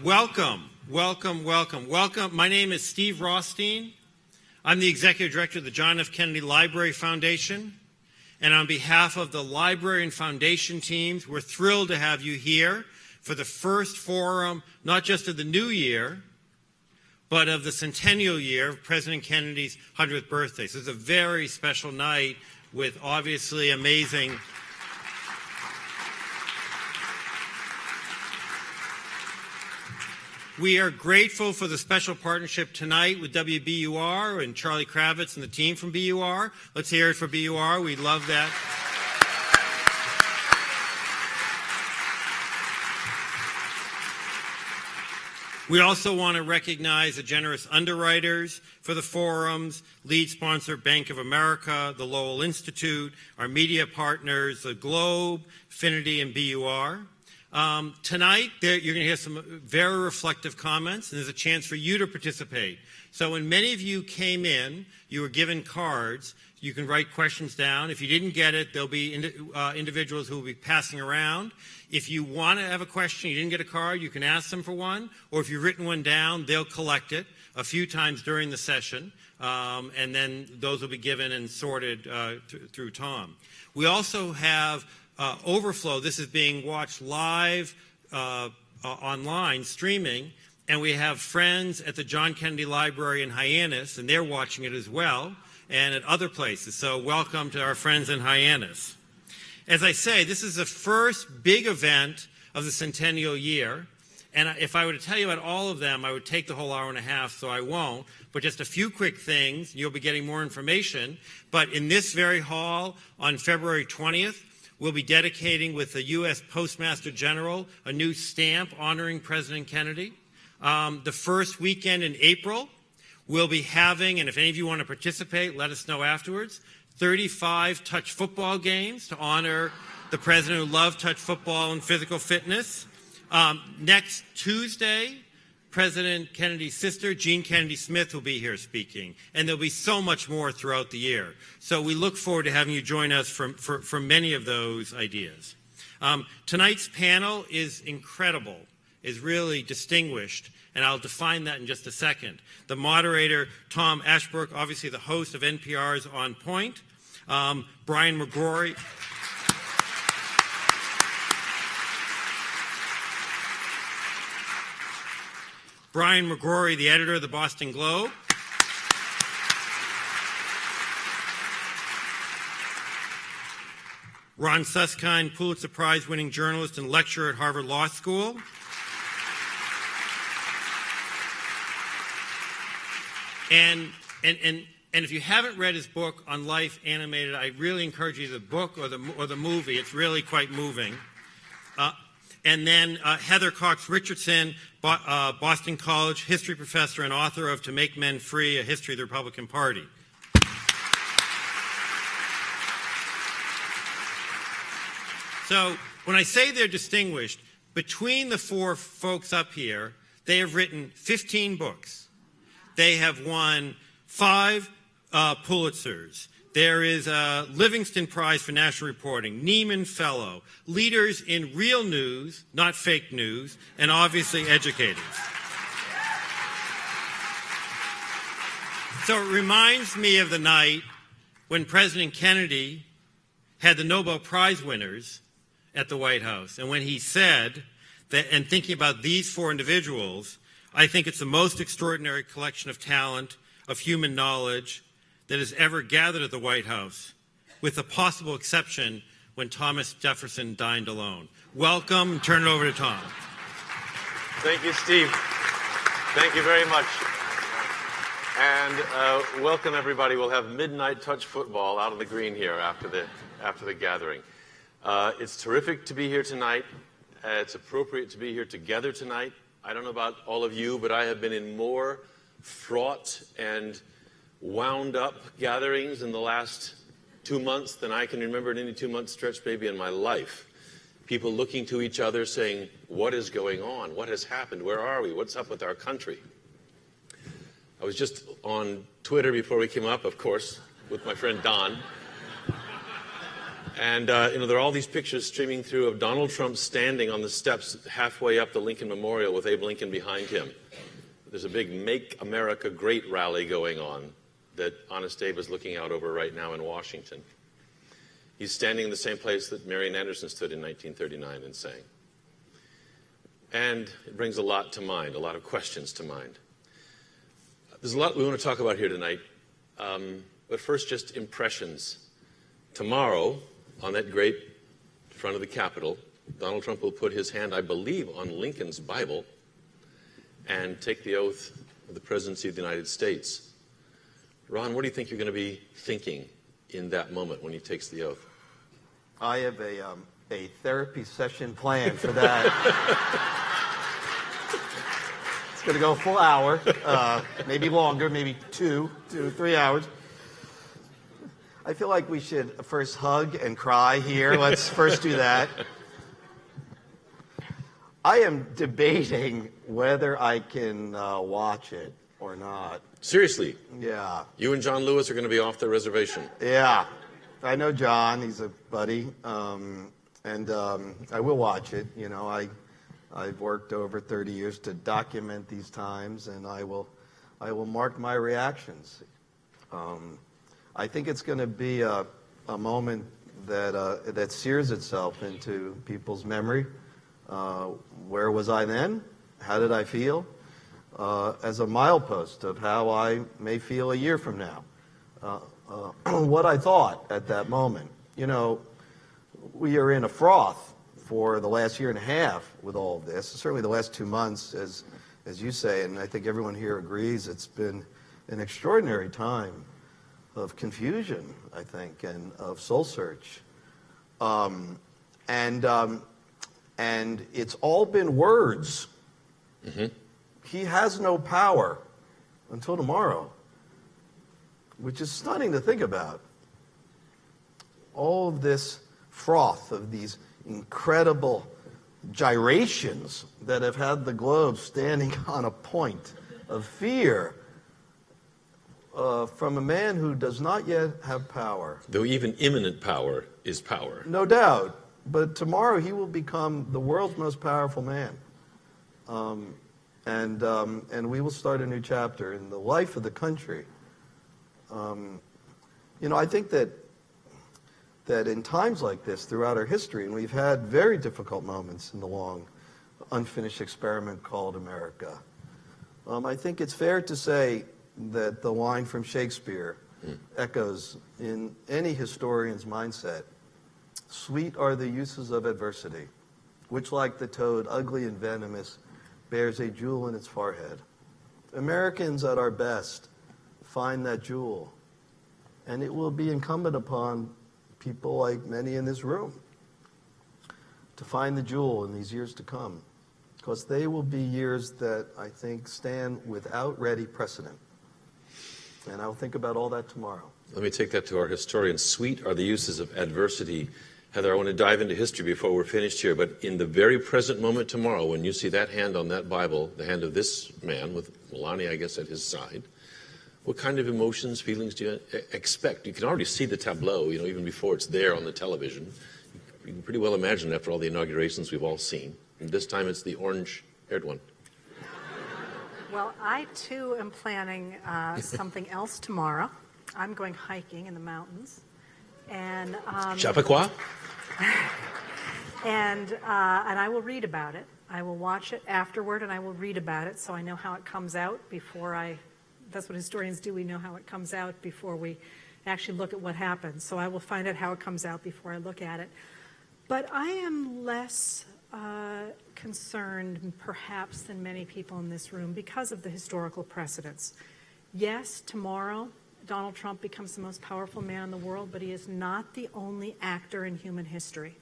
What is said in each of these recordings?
Welcome. My name is Steve Rothstein. I'm the Executive Director of the John F. Kennedy Library Foundation. And on behalf of the Library and Foundation teams, we're thrilled to have you here for the first forum, not just of the new year, but of the centennial year of President Kennedy's 100th birthday. So it's a very special night with obviously amazing... We are grateful for the special partnership tonight with WBUR and Charlie Kravitz and the team from BUR. Let's hear it for BUR. We love that. We also want to recognize the generous underwriters for the forums, lead sponsor Bank of America, the Lowell Institute, our media partners, the Globe, Affinity, and BUR. Tonight, you're going to hear some very reflective comments, and there's a chance for you to participate. So when many of you came in, you were given cards. You can write questions down. If you didn't get it, there'll be individuals who will be passing around. If you want to have a question, you didn't get a card, you can ask them for one. Or if you've written one down, they'll collect it a few times during the session, and then those will be given and sorted through Tom. We also have Overflow. This is being watched live online, streaming, and we have friends at the John Kennedy Library in Hyannis, and they're watching it as well, and at other places. So welcome to our friends in Hyannis. As I say, this is the first big event of the centennial year, and if I were to tell you about all of them, I would take the whole hour and a half, so I won't, but just a few quick things. You'll be getting more information, but in this very hall on February 20th, we'll be dedicating with the U.S. Postmaster General a new stamp honoring President Kennedy. The first weekend in April, we'll be having, and if any of you want to participate, let us know afterwards, 35 touch football games to honor the president who loved touch football and physical fitness. Next Tuesday, President Kennedy's sister, Jean Kennedy Smith, will be here speaking. And there'll be so much more throughout the year. So we look forward to having you join us for many of those ideas. Tonight's panel is incredible, is really distinguished, and I'll define that in just a second. The moderator, Tom Ashbrook, obviously the host of NPR's On Point. Brian McGrory. Brian McGrory, the editor of the Boston Globe. Ron Suskind, Pulitzer Prize-winning journalist and lecturer at Harvard Law School. And if you haven't read his book on life animated, I really encourage you the book or the movie. It's really quite moving. And then Heather Cox Richardson, Boston College history professor and author of To Make Men Free, A History of the Republican Party. So when I say they're distinguished, between the four folks up here, they have written 15 books. They have won 5 Pulitzers. There is a Livingston Prize for National Reporting, Neiman Fellow, leaders in real news, not fake news, and obviously educators. So it reminds me of the night when President Kennedy had the Nobel Prize winners at the White House, and when he said that, and thinking about these 4 individuals, I think it's the most extraordinary collection of talent, of human knowledge, that has ever gathered at the White House, with the possible exception when Thomas Jefferson dined alone. Welcome, and turn it over to Tom. Thank you, Steve. Thank you very much. And welcome, everybody. We'll have midnight touch football out on the green here after the gathering. It's terrific to be here tonight. It's appropriate to be here together tonight. I don't know about all of you, but I have been in more fraught and wound up gatherings in the last 2 months than I can remember in any 2-month stretch maybe in my life. People looking to each other saying, what is going on? What has happened? Where are we? What's up with our country? I was just on Twitter before we came up, of course, with my friend Don. And, there are all these pictures streaming through of Donald Trump standing on the steps halfway up the Lincoln Memorial with Abe Lincoln behind him. There's a big Make America Great rally going on that Honest Abe is looking out over right now in Washington. He's standing in the same place that Marian Anderson stood in 1939 and sang. And it brings a lot to mind, a lot of questions to mind. There's a lot we want to talk about here tonight, but first just impressions. Tomorrow, on that great front of the Capitol, Donald Trump will put his hand, I believe, on Lincoln's Bible and take the oath of the presidency of the United States. Ron, what do you think you're going to be thinking in that moment when he takes the oath? I have a therapy session planned for that. It's going to go a full hour, maybe longer, maybe 2 to 3 hours. I feel like we should first hug and cry here. Let's first do that. I am debating whether I can watch it or not. Seriously? Yeah. You and John Lewis are going to be off the reservation. Yeah. I know John. He's a buddy. And I will watch it. I've worked over 30 years to document these times, and I will mark my reactions. I think it's going to be a moment that sears itself into people's memory. Where was I then? How did I feel? As a milepost of how I may feel a year from now. What I thought at that moment. We are in a froth for the last year and a half with all of this. Certainly the last 2 months, as you say, and I think everyone here agrees, it's been an extraordinary time of confusion, I think, and of soul search. And it's all been words. Mm-hmm. He has no power until tomorrow, which is stunning to think about. All of this froth of these incredible gyrations that have had the globe standing on a point of fear from a man who does not yet have power. Though even imminent power is power. No doubt. But tomorrow he will become the world's most powerful man. And we will start a new chapter in the life of the country. I think that in times like this throughout our history, and we've had very difficult moments in the long, unfinished experiment called America, I think it's fair to say that the line from Shakespeare echoes in any historian's mindset. Sweet are the uses of adversity, which like the toad, ugly and venomous, bears a jewel in its forehead. Americans at our best find that jewel, and it will be incumbent upon people like many in this room to find the jewel in these years to come, because they will be years that I think stand without ready precedent. And I'll think about all that tomorrow. Let me take that to our historian. Sweet are the uses of adversity. Heather, I want to dive into history before we're finished here, but in the very present moment tomorrow, when you see that hand on that Bible, the hand of this man with Melania, I guess, at his side, what kind of emotions, feelings do you expect? You can already see the tableau, even before it's there on the television. You can pretty well imagine after all the inaugurations we've all seen. And this time it's the orange-haired one. Well, I, too, am planning something else tomorrow. I'm going hiking in the mountains. And Chappaqua? and I will read about it. I will watch it afterward, and I will read about it so I know how it comes out before that's what historians do. We know how it comes out before we actually look at what happened. So I will find out how it comes out before I look at it. But I am less concerned, perhaps, than many people in this room because of the historical precedents. Yes, tomorrow, Donald Trump becomes the most powerful man in the world, but he is not the only actor in human history.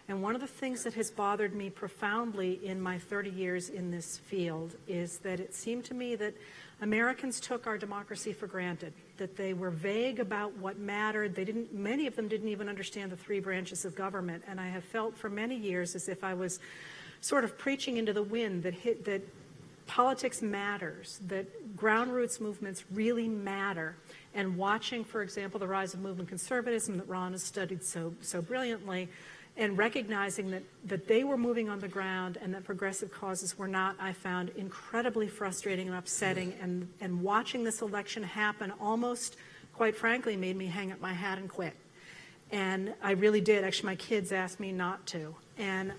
And one of the things that has bothered me profoundly in my 30 years in this field is that it seemed to me that Americans took our democracy for granted, that they were vague about what mattered. Many of them didn't even understand the three branches of government. And I have felt for many years as if I was sort of preaching into the wind that politics matters, that ground roots movements really matter, and watching, for example, the rise of movement conservatism that Ron has studied so brilliantly, and recognizing that they were moving on the ground and that progressive causes were not, I found incredibly frustrating and upsetting. And watching this election happen almost, quite frankly, made me hang up my hat and quit. And I really did. Actually, my kids asked me not to. And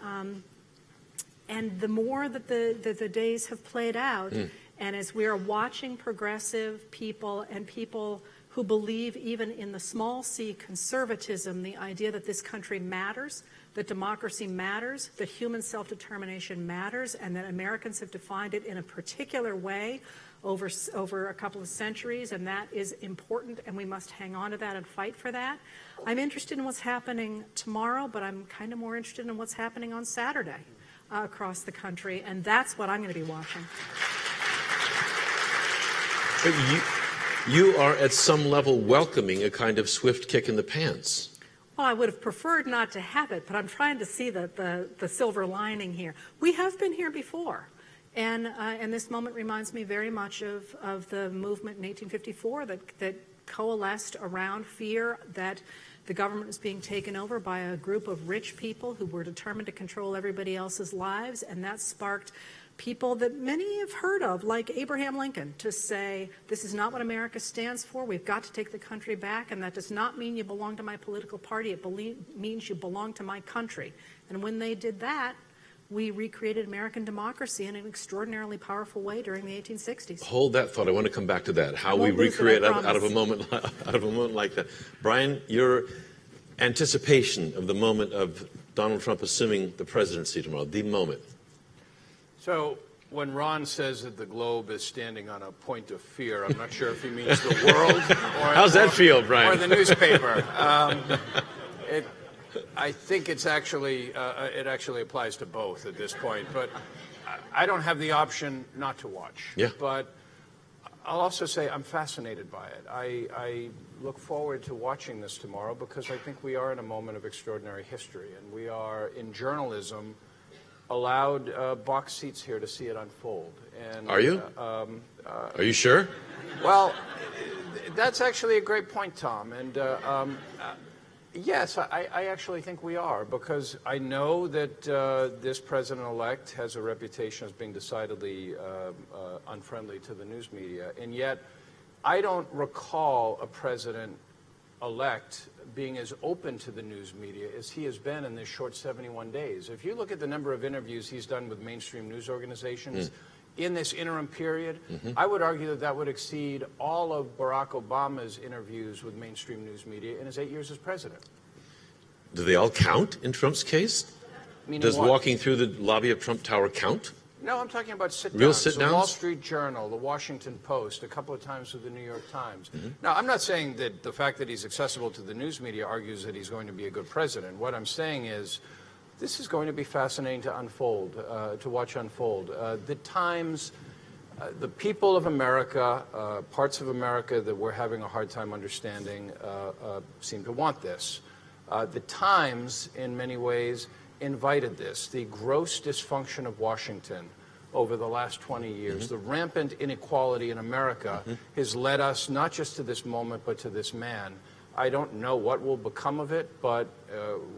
the more that the days have played out, and as we are watching progressive people and people who believe even in the small c conservatism, the idea that this country matters, that democracy matters, that human self-determination matters, and that Americans have defined it in a particular way over a couple of centuries, and that is important, and we must hang on to that and fight for that. I'm interested in what's happening tomorrow, but I'm kind of more interested in what's happening on Saturday across the country, and that's what I'm going to be watching. But you are at some level welcoming a kind of swift kick in the pants. Well, I would have preferred not to have it, but I'm trying to see the silver lining here. We have been here before. And this moment reminds me very much of the movement in 1854 that coalesced around fear that the government was being taken over by a group of rich people who were determined to control everybody else's lives, and that sparked people that many have heard of, like Abraham Lincoln, to say, this is not what America stands for. We've got to take the country back, and that does not mean you belong to my political party. It means you belong to my country. And when they did that, we recreated American democracy in an extraordinarily powerful way during the 1860s. Hold that thought. I want to come back to that. How we recreate out of a moment like that. Brian, your anticipation of the moment of Donald Trump assuming the presidency tomorrow, the moment. So when Ron says that the globe is standing on a point of fear, I'm not sure if he means the world or how's that feel, Brian? Or the newspaper. I think it's actually it actually applies to both at this point. But I don't have the option not to watch. Yeah. But I'll also say I'm fascinated by it. I look forward to watching this tomorrow because I think we are in a moment of extraordinary history, and we are in journalism allowed box seats here to see it unfold. And are you? Are you sure? Well, that's actually a great point, Tom. And yes, I actually think we are, because I know that this president-elect has a reputation as being decidedly unfriendly to the news media, and yet I don't recall a president-elect being as open to the news media as he has been in this short 71 days. If you look at the number of interviews he's done with mainstream news organizations in this interim period, I would argue that would exceed all of Barack Obama's interviews with mainstream news media in his 8 years as president. Do they all count in Trump's case? Meaning Does what? walking through the lobby of Trump Tower count? No, I'm talking about sit-downs. Real sit-downs? The Wall Street Journal, the Washington Post, a couple of times with the New York Times. Now, I'm not saying that the fact that he's accessible to the news media argues that he's going to be a good president. What I'm saying is this is going to be fascinating to unfold, to watch unfold. The Times, the people of America, parts of America that we're having a hard time understanding, seem to want this. The Times, in many ways, invited this. The gross dysfunction of Washington over the last 20 years, the rampant inequality in America has led us not just to this moment, but to this man. I don't know what will become of it, but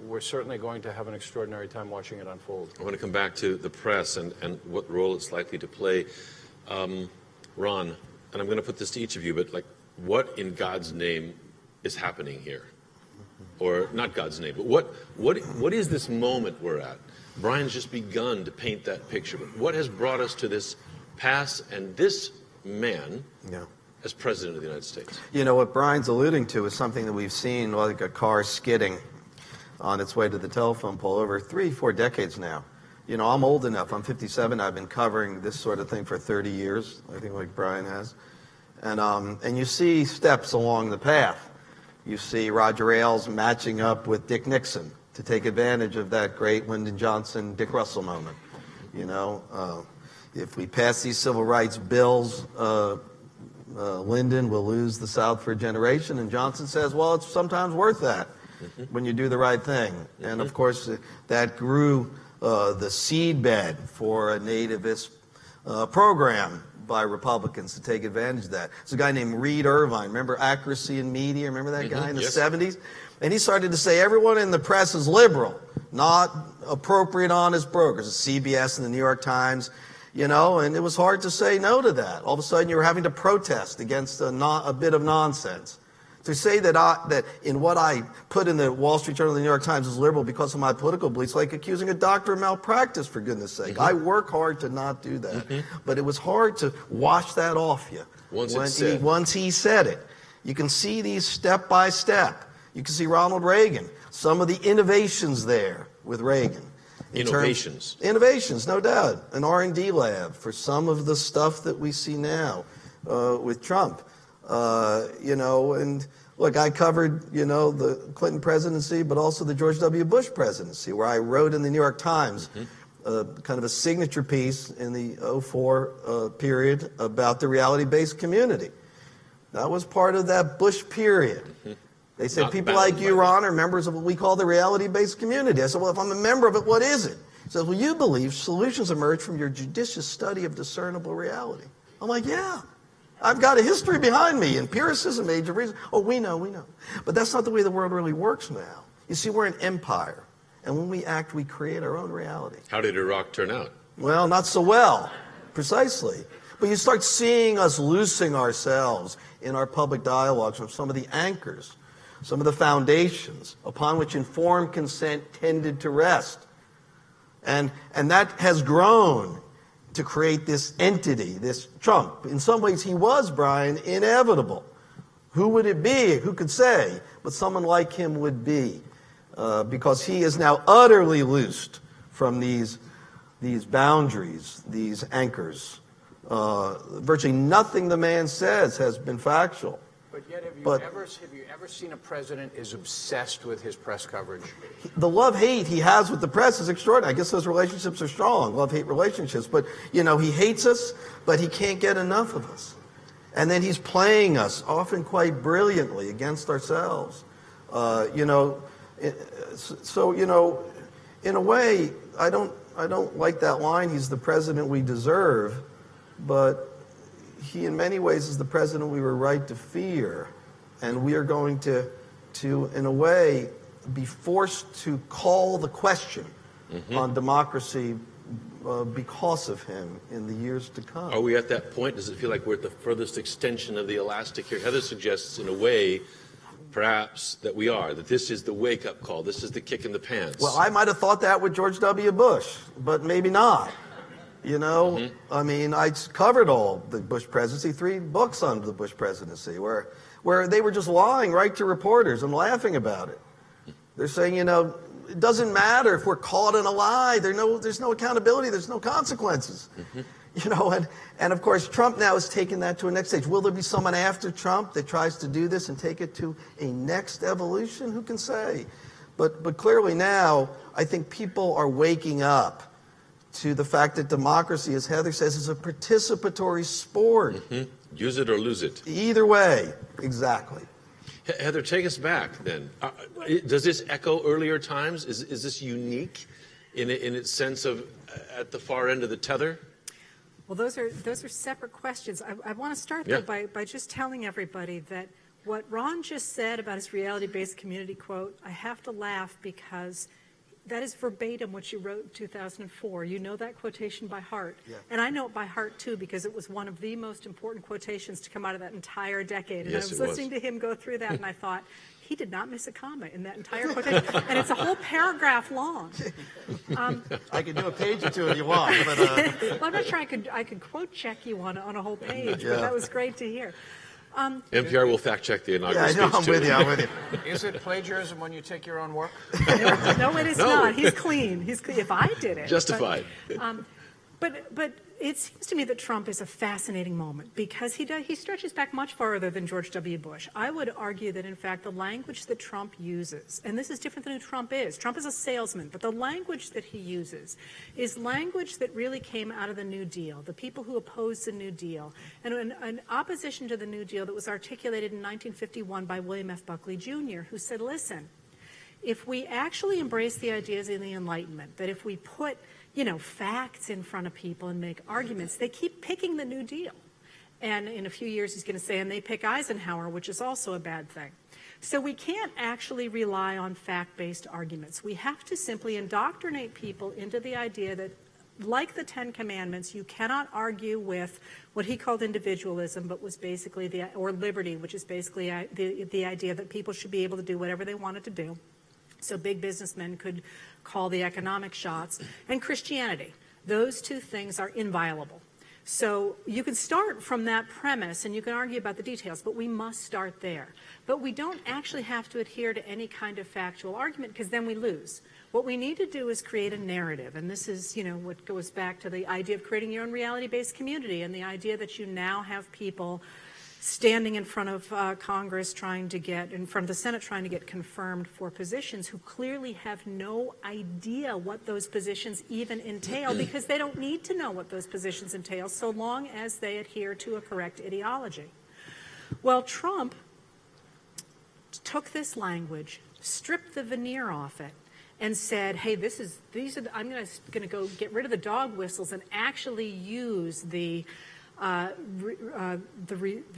we're certainly going to have an extraordinary time watching it unfold. I want to come back to the press and what role it's likely to play. Ron, and I'm going to put this to each of you, but like, what in God's name is happening here? Or not God's name, but what is this moment we're at? Brian's just begun to paint that picture. But what has brought us to this pass and this man as president of the United States? You know, what Brian's alluding to is something that we've seen, like a car skidding on its way to the telephone pole over 3-4 decades now. You know, I'm old enough. I'm 57. I've been covering this sort of thing for 30 years, I think, like Brian has. And you see steps along the path. You see Roger Ailes matching up with Dick Nixon to take advantage of that great Lyndon Johnson, Dick Russell moment. You know, if we pass these civil rights bills, Lyndon will lose the South for a generation. And Johnson says, well, it's sometimes worth that when you do the right thing. And, of course, that grew the seedbed for a nativist program by Republicans to take advantage of that. There's a guy named Reed Irvine. Remember Accuracy in Media? Remember that guy in the 70s? And he started to say everyone in the press is liberal, not appropriate honest brokers. The CBS and the New York Times, you know, and it was hard to say no to that. All of a sudden you were having to protest against a bit of nonsense. To say that in what I put in the Wall Street Journal and the New York Times is liberal because of my political beliefs, like accusing a doctor of malpractice, for goodness sake. I work hard to not do that. But it was hard to wash that off you once he said it. You can see these step by step. You can see Ronald Reagan, some of the innovations there with Reagan. Innovations, no doubt. An R&D lab for some of the stuff that we see now with Trump. You know, and look, I covered, you know, the Clinton presidency, but also the George W. Bush presidency, where I wrote in the New York Times kind of a signature piece in the 2004 period about the reality-based community. That was part of that Bush period. They said, Not people bound like you, Ron, are members of what we call the reality-based community. I said, well, if I'm a member of it, what is it? He says, well, you believe solutions emerge from your judicious study of discernible reality. I'm like, yeah. I've got a history behind me, empiricism, age of reason. Oh, we know. But that's not the way the world really works now. You see, we're an empire. And when we act, we create our own reality. How did Iraq turn out? Well, not so well, precisely. But you start seeing us loosing ourselves in our public dialogues from some of the anchors, some of the foundations upon which informed consent tended to rest. And that has grown to create this entity, this Trump. In some ways, he was, Brian, inevitable. Who would it be? Who could say? But someone like him would be, because he is now utterly loosed from these boundaries, these anchors. Virtually nothing the man says has been factual. But yet, have you ever seen a president is obsessed with his press coverage? The love-hate he has with the press is extraordinary. I guess those relationships are strong, love-hate relationships. But, you know, he hates us, but he can't get enough of us. And then he's playing us, often quite brilliantly, against ourselves. You know, so, you know, in a way, I don't like that line, he's the president we deserve, but he, in many ways, is the president we were right to fear. And we are going to in a way, be forced to call the question on democracy because of him in the years to come. Are we at that point? Does it feel like we're at the furthest extension of the elastic here? Heather suggests, in a way, perhaps, that we are, that this is the wake-up call. This is the kick in the pants. Well, I might have thought that with George W. Bush, but maybe not. You know, I mean, I covered all the Bush presidency, 3 books on the Bush presidency, where they were just lying right to reporters and laughing about it. They're saying, you know, it doesn't matter if we're caught in a lie. There's no accountability. There's no consequences. You know, and of course, Trump now has taken that to a next stage. Will there be someone after Trump that tries to do this and take it to a next evolution? Who can say? But clearly now, I think people are waking up to the fact that democracy, as Heather says, is a participatory sport. Use it or lose it. Either way, exactly. Heather, take us back then. Does this echo earlier times? Is this unique in its sense of at the far end of the tether? Well, those are separate questions. I want to start though by just telling everybody that what Ron just said about his reality-based community quote, I have to laugh because that is verbatim what you wrote in 2004. You know that quotation by heart. Yeah. And I know it by heart, too, because it was one of the most important quotations to come out of that entire decade. And yes, I was listening to him go through that, and I thought, he did not miss a comma in that entire quotation. And it's a whole paragraph long. I could do a page or two if you want. But, well, I'm not sure I could quote check you on a whole page, but that was great to hear. NPR will fact check the inaugural speech. I'm with you. Is it plagiarism when you take your own work? No, it is not. He's clean. If I did it. Justified. But it seems to me that Trump is a fascinating moment because he stretches back much farther than George W. Bush. I would argue that, in fact, the language that Trump uses, and this is different than who Trump is. Trump is a salesman, but the language that he uses is language that really came out of the New Deal, the people who opposed the New Deal, and an opposition to the New Deal that was articulated in 1951 by William F. Buckley, Jr., who said, listen, if we actually embrace the ideas of the Enlightenment, that if we put facts in front of people and make arguments. They keep picking the New Deal. And in a few years, he's going to say, and they pick Eisenhower, which is also a bad thing. So we can't actually rely on fact-based arguments. We have to simply indoctrinate people into the idea that, like the Ten Commandments, you cannot argue with what he called individualism, but was basically or liberty, which is basically the idea that people should be able to do whatever they wanted to do. So big businessmen could call the economic shots, and Christianity. Those two things are inviolable. So you can start from that premise, and you can argue about the details, but we must start there. But we don't actually have to adhere to any kind of factual argument, because then we lose. What we need to do is create a narrative, and this is, what goes back to the idea of creating your own reality-based community, and the idea that you now have people standing in front of Congress in front of the Senate trying to get confirmed for positions who clearly have no idea what those positions even entail, because they don't need to know what those positions entail so long as they adhere to a correct ideology. Well, Trump took this language, stripped the veneer off it, and said, hey, I'm going to go get rid of the dog whistles and actually use the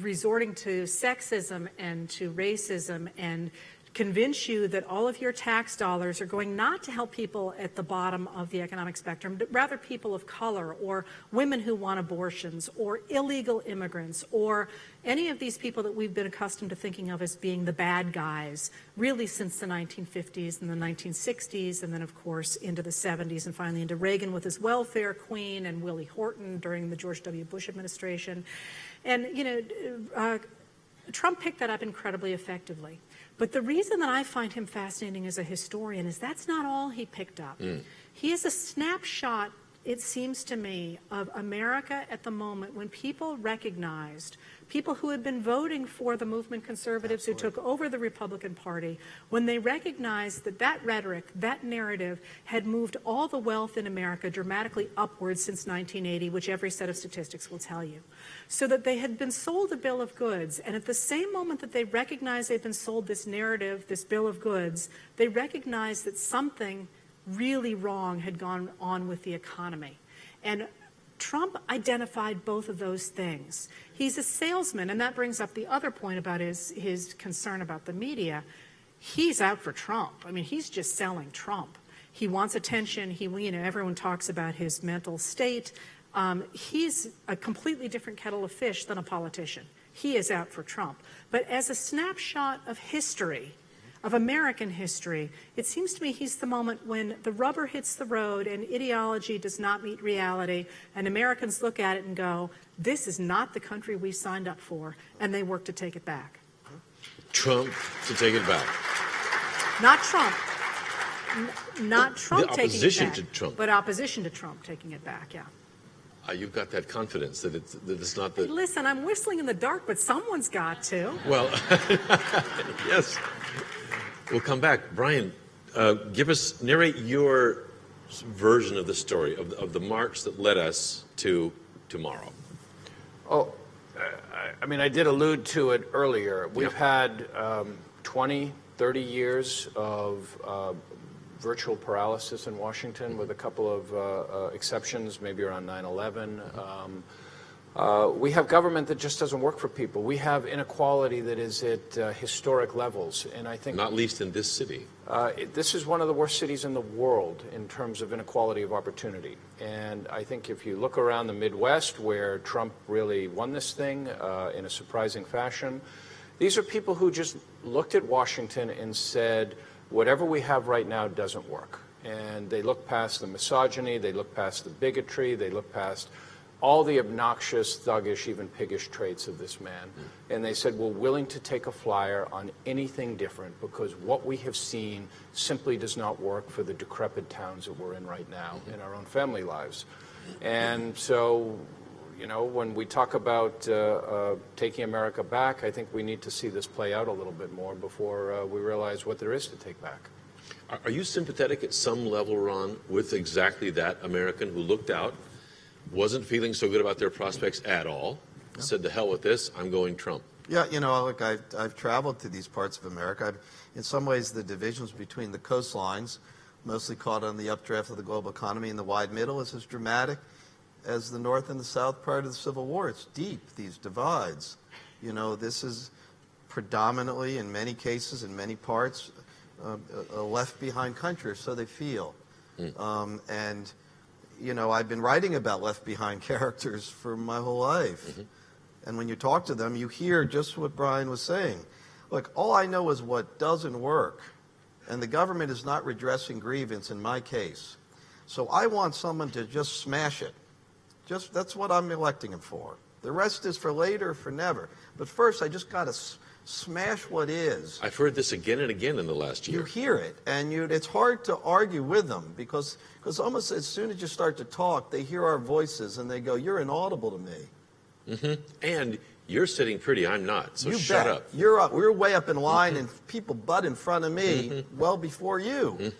resorting to sexism and to racism and convince you that all of your tax dollars are going not to help people at the bottom of the economic spectrum, but rather people of color or women who want abortions or illegal immigrants or any of these people that we've been accustomed to thinking of as being the bad guys, really since the 1950s and the 1960s, and then, of course, into the 70s and finally into Reagan with his welfare queen and Willie Horton during the George W. Bush administration. And, Trump picked that up incredibly effectively. But the reason that I find him fascinating as a historian is that's not all he picked up. He is a snapshot, it seems to me, of America at the moment when people recognized, people who had been voting for the movement conservatives who took over the Republican Party, when they recognized that that rhetoric, that narrative, had moved all the wealth in America dramatically upwards since 1980, which every set of statistics will tell you. So that they had been sold a bill of goods, and at the same moment that they recognized they'd been sold this narrative, this bill of goods, they recognized that something really wrong had gone on with the economy. And Trump identified both of those things. He's a salesman, and that brings up the other point about his concern about the media. He's out for Trump. I mean, he's just selling Trump. He wants attention. Everyone talks about his mental state. He's a completely different kettle of fish than a politician. He is out for Trump. But as a snapshot of history, of American history, it seems to me he's the moment when the rubber hits the road and ideology does not meet reality, and Americans look at it and go, this is not the country we signed up for, and they work to take it back. Trump to take it back. Not Trump. Not Trump The taking it opposition back, to Trump. But opposition to Trump taking it back, yeah. You've got that confidence that it's not the... Listen, I'm whistling in the dark, but someone's got to. Well, yes. We'll come back. Brian, narrate your version of the story, of the march that led us to tomorrow. Oh, I did allude to it earlier. We've had 20, 30 years of virtual paralysis in Washington, with a couple of exceptions, maybe around 9/11. We have government that just doesn't work for people. We have inequality that is at historic levels, and I think... Not least in this city. This is one of the worst cities in the world in terms of inequality of opportunity. And I think if you look around the Midwest, where Trump really won this thing in a surprising fashion, these are people who just looked at Washington and said, whatever we have right now doesn't work. And they look past the misogyny, they look past the bigotry, they look past all the obnoxious, thuggish, even piggish traits of this man. And they said, we're willing to take a flyer on anything different, because what we have seen simply does not work for the decrepit towns that we're in right now in our own family lives. And so, when we talk about taking America back, I think we need to see this play out a little bit more before we realize what there is to take back. Are you sympathetic at some level, Ron, with exactly that American who looked out, wasn't feeling so good about their prospects at all, said, to hell with this, I'm going Trump? Yeah, look, I've traveled to these parts of America. In some ways, the divisions between the coastlines mostly caught on the updraft of the global economy, and the wide middle is as dramatic as the North and the South prior to the Civil War. It's deep, these divides. This is predominantly, in many cases, in many parts, a left-behind country, or so they feel. And I've been writing about left-behind characters for my whole life. And when you talk to them, you hear just what Brian was saying. Look, all I know is what doesn't work. And the government is not redressing grievance in my case. So I want someone to just smash it. That's what I'm electing him for. The rest is for later or for never. But first, I just got to smash what is. I've heard this again and again in the last year. You hear it, and it's hard to argue with them because almost as soon as you start to talk, they hear our voices and they go, "You're inaudible to me." And you're sitting pretty, I'm not, so you shut bet. up. You're up. We're way up in line, and people butt in front of me well before you.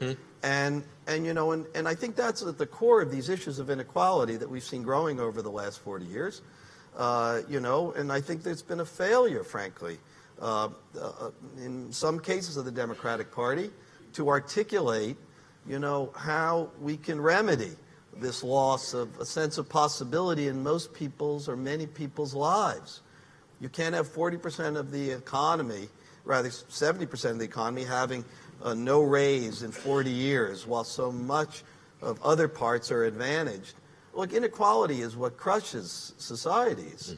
And I think that's at the core of these issues of inequality that we've seen growing over the last 40 years. And I think there's been a failure, frankly, in some cases of the Democratic Party to articulate, how we can remedy this loss of a sense of possibility in most people's or many people's lives. You can't have 40% of the economy, rather 70% of the economy, having no raise in 40 years, while so much of other parts are advantaged. Look, inequality is what crushes societies.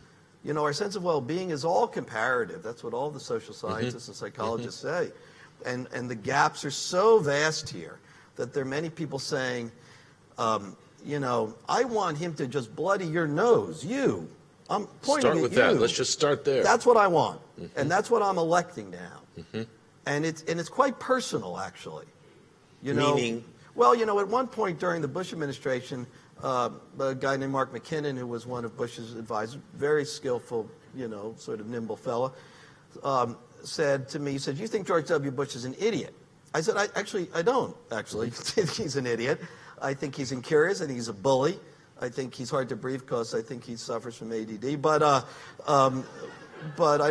Our sense of well-being is all comparative. That's what all the social scientists and psychologists say. And the gaps are so vast here that there are many people saying, I want him to just bloody your nose. I'm pointing Start at with you. that. Let's just start there. That's what I want. And that's what I'm electing now. And it's quite personal, actually. Meaning? Well, at one point during the Bush administration, a guy named Mark McKinnon, who was one of Bush's advisors, very skillful, sort of nimble fellow, said to me, he said, "You think George W. Bush is an idiot?" I said, I don't actually think he's an idiot. I think he's incurious. I think he's a bully. I think he's hard to brief because I think he suffers from ADD. But I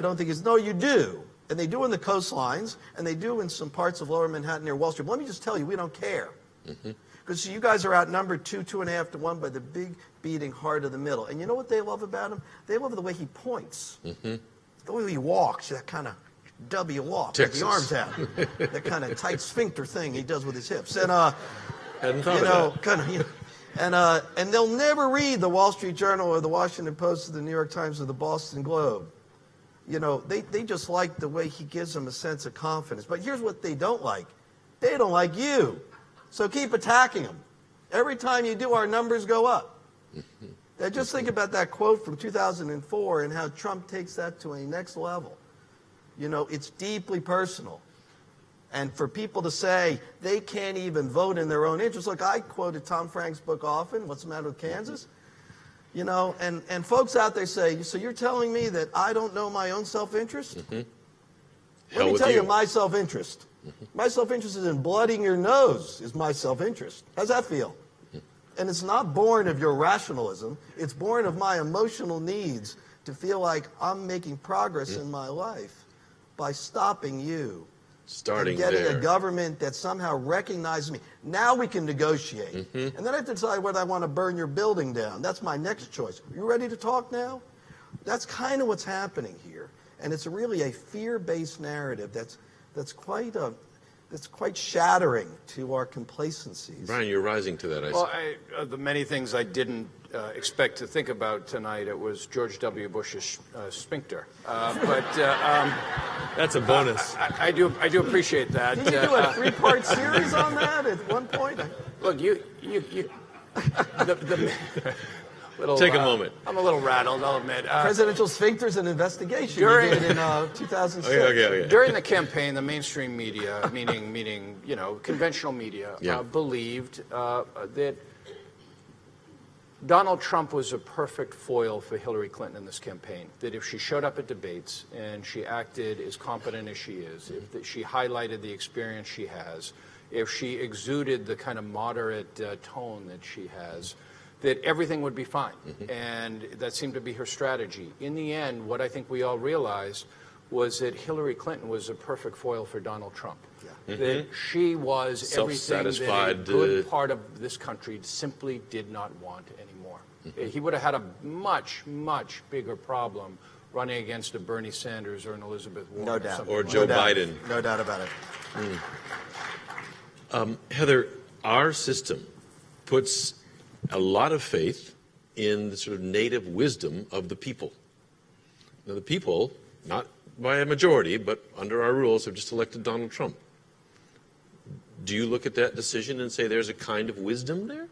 don't think he's, no, you do. And they do in the coastlines, and they do in some parts of lower Manhattan near Wall Street. But let me just tell you, we don't care. Because you guys are outnumbered 2.5 to 1 by the big beating heart of the middle. And you know what they love about him? They love the way he points. The way he walks, that kind of W walk, with the arms out. That kind of tight sphincter thing he does with his hips. And, and they'll never read the Wall Street Journal or the Washington Post or the New York Times or the Boston Globe. They just like the way he gives them a sense of confidence. But here's what they don't like. They don't like you. So keep attacking them. Every time you do, our numbers go up. Now just think about that quote from 2004 and how Trump takes that to a next level. It's deeply personal. And for people to say they can't even vote in their own interest. Look, I quoted Tom Frank's book often, What's the Matter with Kansas? And folks out there say, so you're telling me that I don't know my own self-interest? Let me tell you my self-interest. My self-interest is in blooding your nose is my self-interest. How's that feel? And it's not born of your rationalism. It's born of my emotional needs to feel like I'm making progress in my life by stopping you. Starting and getting there. a government that somehow recognizes me. Now we can negotiate. And then I have to decide whether I want to burn your building down. That's my next choice. You ready to talk now? That's kind of what's happening here. And it's really a fear-based narrative that's quite shattering to our complacencies. Brian, you're rising to that, I Well, see. the many things I didn't expect to think about tonight, it was George W. Bush's sphincter. That's a bonus. I do appreciate that. Did you do a 3-part series on that at one point? Look, you little, Take a moment. I'm a little rattled, I'll admit. Presidential sphincters and investigation During- you did in 2006. Okay. During the campaign, the mainstream media, meaning conventional media, believed that Donald Trump was a perfect foil for Hillary Clinton in this campaign. That if she showed up at debates and she acted as competent as she is, if she highlighted the experience she has, if she exuded the kind of moderate tone that she has, that everything would be fine. And that seemed to be her strategy. In the end, what I think we all realized was that Hillary Clinton was a perfect foil for Donald Trump. Yeah. That she was everything that a Self-satisfied, good part of this country simply did not want anymore. He would have had a much, much bigger problem running against a Bernie Sanders or an Elizabeth Warren. No doubt. Or Joe Biden. No doubt about it. Heather, our system puts a lot of faith in the sort of native wisdom of the people. Now, the people, not by a majority, but under our rules, have just elected Donald Trump. Do you look at that decision and say there's a kind of wisdom there?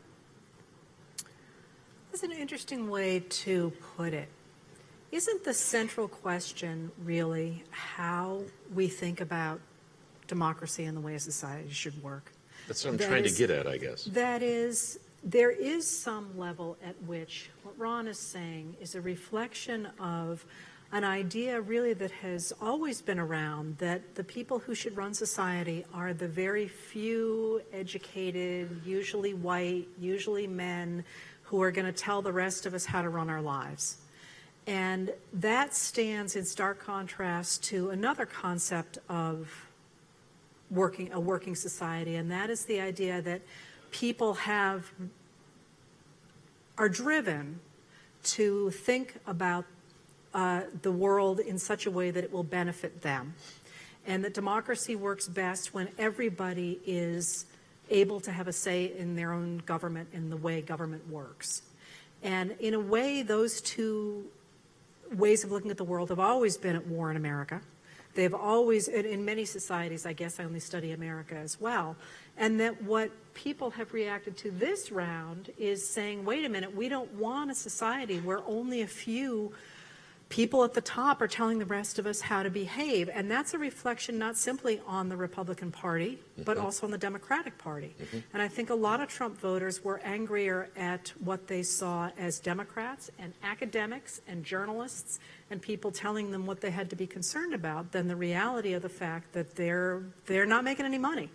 That's an interesting way to put it. Isn't the central question really how we think about democracy and the way a society should work? That's what I'm trying to get at, I guess. That is, there is some level at which what Ron is saying is a reflection of an idea really that has always been around, that the people who should run society are the very few educated, usually white, usually men, who are going to tell the rest of us how to run our lives. And that stands in stark contrast to another concept of a working society, and that is the idea that people are driven to think about the world in such a way that it will benefit them, and that democracy works best when everybody is able to have a say in their own government and the way government works. And in a way, those two ways of looking at the world have always been at war in America. They've always, in many societies, I guess I only study America as well, and that what people have reacted to this round is saying, wait a minute, we don't want a society where only a few people at the top are telling the rest of us how to behave. And that's a reflection not simply on the Republican Party, but also on the Democratic Party. And I think a lot of Trump voters were angrier at what they saw as Democrats and academics and journalists and people telling them what they had to be concerned about than the reality of the fact that they're not making any money.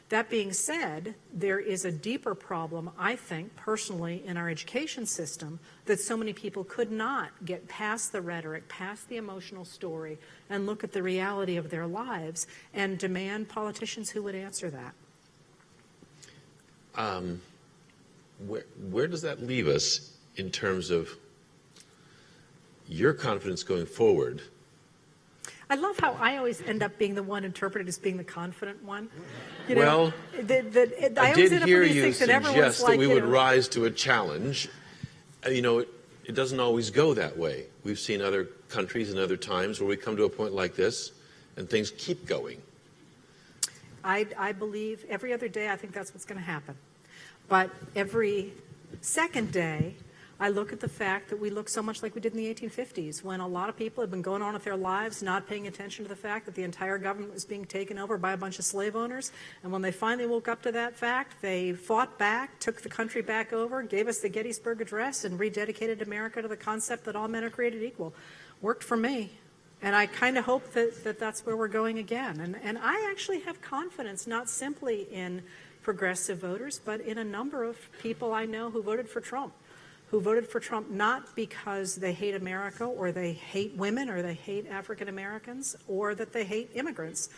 That being said, there is a deeper problem, I think, personally, in our education system that so many people could not get past the rhetoric, past the emotional story, and look at the reality of their lives and demand politicians who would answer that. Where does that leave us in terms of your confidence going forward? I love how I always end up being the one interpreted as being the confident one. You know, Well, I did hear you suggest that we would rise to a challenge. It doesn't always go that way. We've seen other countries and other times where we come to a point like this and things keep going. I believe every other day I think that's what's going to happen. But every second day, I look at the fact that we look so much like we did in the 1850s, when a lot of people had been going on with their lives, not paying attention to the fact that the entire government was being taken over by a bunch of slave owners. And when they finally woke up to that fact, they fought back, took the country back over, gave us the Gettysburg Address, and rededicated America to the concept that all men are created equal. Worked for me. And I kind of hope that that's where we're going again. And I actually have confidence, not simply in progressive voters, but in a number of people I know who voted for Trump. Who voted for Trump not because they hate America or they hate women or they hate African Americans or that they hate immigrants,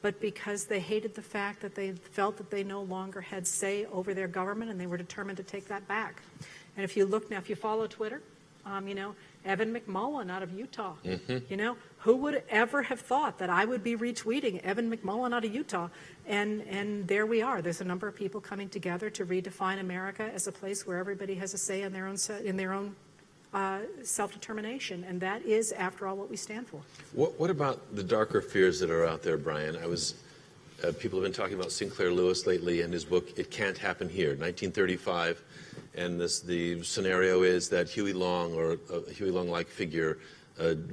but because they hated the fact that they felt that they no longer had say over their government and they were determined to take that back. And if you look now, if you follow Twitter, Evan McMullen out of Utah, who would ever have thought that I would be retweeting Evan McMullen out of Utah? And there we are. There's a number of people coming together to redefine America as a place where everybody has a say in their own self-determination. And that is, after all, what we stand for. What about the darker fears that are out there, Brian? People have been talking about Sinclair Lewis lately and his book, It Can't Happen Here, 1935. And the scenario is that Huey Long, or a Huey Long-like figure,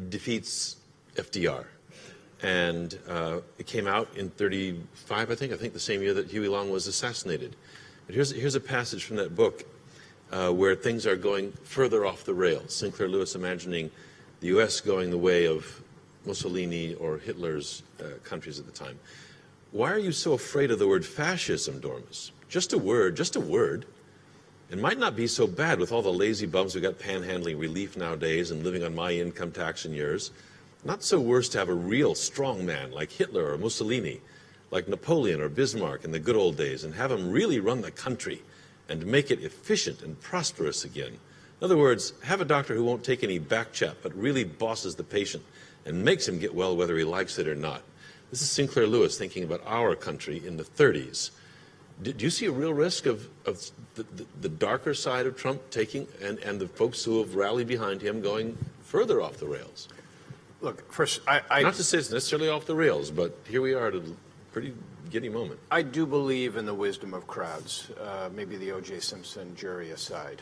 defeats FDR. And it came out in 35, I think the same year that Huey Long was assassinated. But here's a passage from that book where things are going further off the rails. Sinclair Lewis imagining the U.S. going the way of Mussolini or Hitler's countries at the time. Why are you so afraid of the word fascism, Dormus? Just a word. It might not be so bad with all the lazy bums who got panhandling relief nowadays and living on my income tax and yours. not so worse to have a real strong man like Hitler or Mussolini, like Napoleon or Bismarck in the good old days, and have him really run the country and make it efficient and prosperous again. In other words, have a doctor who won't take any back chat, but really bosses the patient and makes him get well whether he likes it or not. This is Sinclair Lewis thinking about our country in the 30s. Do you see a real risk of the darker side of Trump taking, and the folks who have rallied behind him going further off the rails? Look, first, Not to say it's necessarily off the rails, but here we are at a pretty giddy moment. I do believe in the wisdom of crowds, maybe the O.J. Simpson jury aside.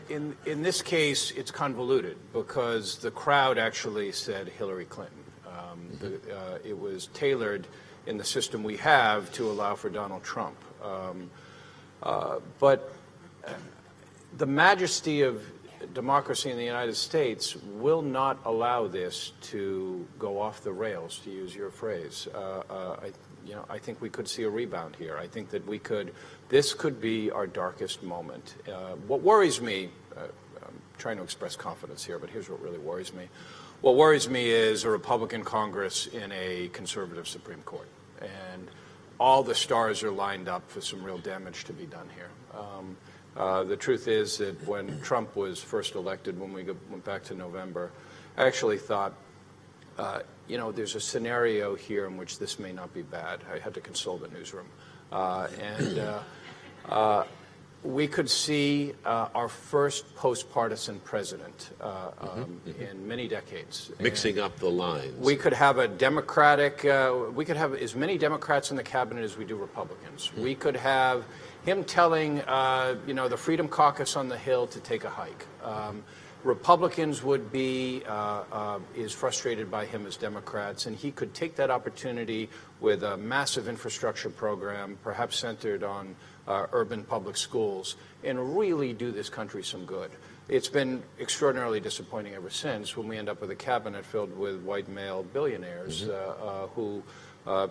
In this case, it's convoluted because the crowd actually said Hillary Clinton. It was tailored in the system we have to allow for Donald Trump. But the majesty of democracy in the United States will not allow this to go off the rails, to use your phrase. I think we could see a rebound here. I think that this could be our darkest moment. What worries me, I'm trying to express confidence here, but here's what really worries me. What worries me is a Republican Congress in a conservative Supreme Court. And all the stars are lined up for some real damage to be done here. The truth is that when Trump was first elected, when we went back to November, I actually thought, there's a scenario here in which this may not be bad. I had to console the newsroom. We could see our first post-partisan president in many decades. Mixing up the lines. We could have a Democratic, we could have as many Democrats in the cabinet as we do Republicans. We could have him telling, the Freedom Caucus on the Hill to take a hike. Republicans would be as frustrated by him as Democrats, and he could take that opportunity with a massive infrastructure program, perhaps centered on urban public schools, and really do this country some good. It's been extraordinarily disappointing ever since when we end up with a cabinet filled with white male billionaires who,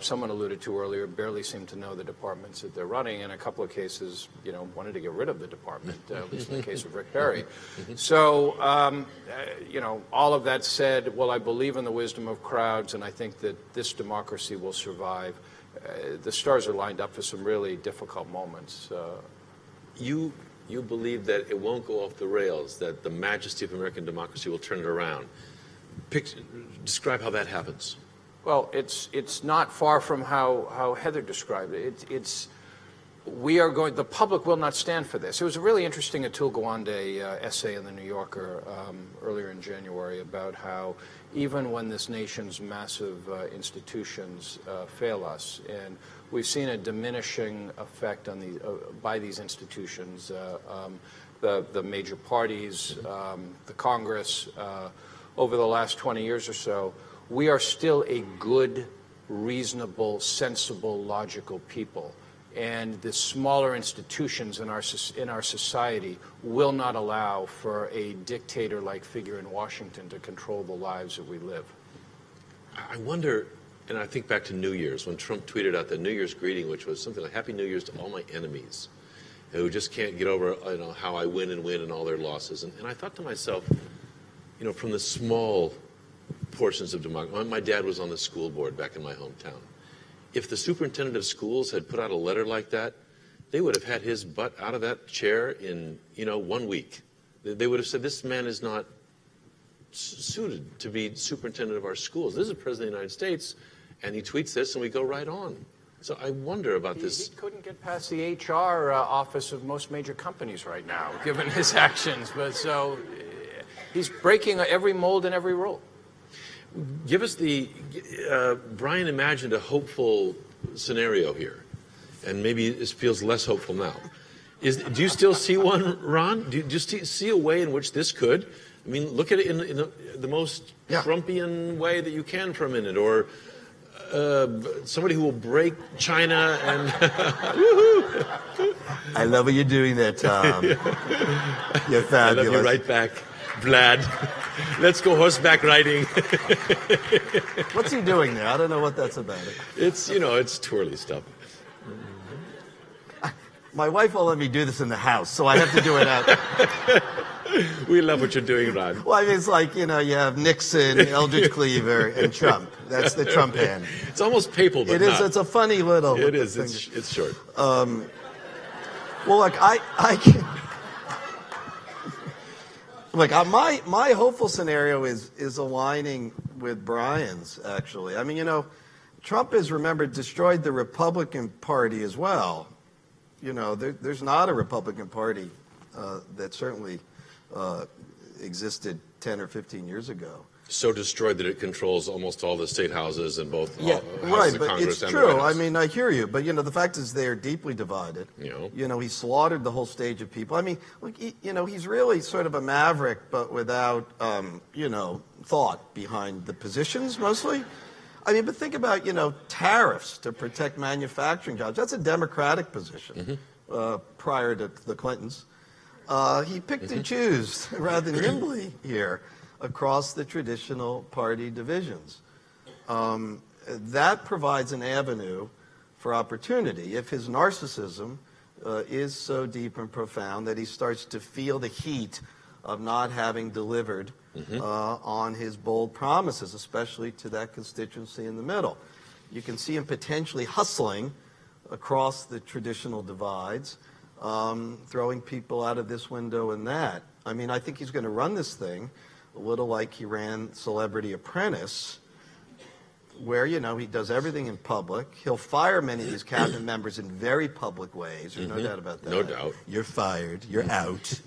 someone alluded to earlier, barely seem to know the departments that they're running. In a couple of cases, wanted to get rid of the department, at least in the case of Rick Perry. So, all of that said, well, I believe in the wisdom of crowds, and I think that this democracy will survive. The stars are lined up for some really difficult moments. You believe that it won't go off the rails, that the majesty of American democracy will turn it around. Describe how that happens. Well, it's not far from how Heather described it. The public will not stand for this. It was a really interesting Atul Gawande essay in the New Yorker earlier in January about how even when this nation's massive institutions fail us, and we've seen a diminishing effect on by these institutions, the major parties, the Congress, over the last 20 years or so, we are still a good, reasonable, sensible, logical people. And the smaller institutions in our society will not allow for a dictator-like figure in Washington to control the lives that we live. I wonder, and I think back to New Year's, when Trump tweeted out the New Year's greeting, which was something like, Happy New Year's to all my enemies, who just can't get over how I win and all their losses. And I thought to myself, from the small portions of democracy, my dad was on the school board back in my hometown. If the superintendent of schools had put out a letter like that, they would have had his butt out of that chair in, 1 week. They would have said, this man is not suited to be superintendent of our schools. This is the President of the United States, and he tweets this, and we go right on. So I wonder about this. He couldn't get past the HR office of most major companies right now, given his actions. But so he's breaking every mold and every rule. Give us Brian imagined a hopeful scenario here, and maybe it feels less hopeful now. Do you still see one, Ron? Do you see a way in which this could? I mean, look at it in the most Trumpian way that you can for a minute, or somebody who will break China and... I love what you're doing there, Tom. You're fabulous. I love you right back, Vlad. Let's go horseback riding. What's he doing there? I don't know what that's about. It's twirly stuff. My wife won't let me do this in the house, so I have to do it out. We love what you're doing, Ron. Well, I mean, it's like, you have Nixon, Eldridge Cleaver, and Trump. That's the Trump hand. It's almost papal, but It is. not. It's a funny little. It is. thing. It's short. Well, look, I can't. Look, my hopeful scenario is aligning with Brian's, actually. I mean, Trump has, remember, destroyed the Republican Party as well. There's not a Republican Party that certainly existed 10 or 15 years ago. So destroyed that it controls almost all the state houses and both Yeah, houses right, of but Congress it's and true. the White I House. mean, I hear you, but the fact is they are deeply divided. He slaughtered the whole stage of people. I mean, look, he's really sort of a maverick, but without thought behind the positions mostly. I mean, but think about tariffs to protect manufacturing jobs. That's a Democratic position prior to the Clintons. He picked and chose rather nimbly here across the traditional party divisions. That provides an avenue for opportunity. If his narcissism is so deep and profound that he starts to feel the heat of not having delivered on his bold promises, especially to that constituency in the middle. You can see him potentially hustling across the traditional divides, throwing people out of this window and that. I mean, I think he's going to run this thing a little like he ran Celebrity Apprentice, where, he does everything in public. He'll fire many of these cabinet members in very public ways. There's no doubt about that. No doubt. You're fired. You're out.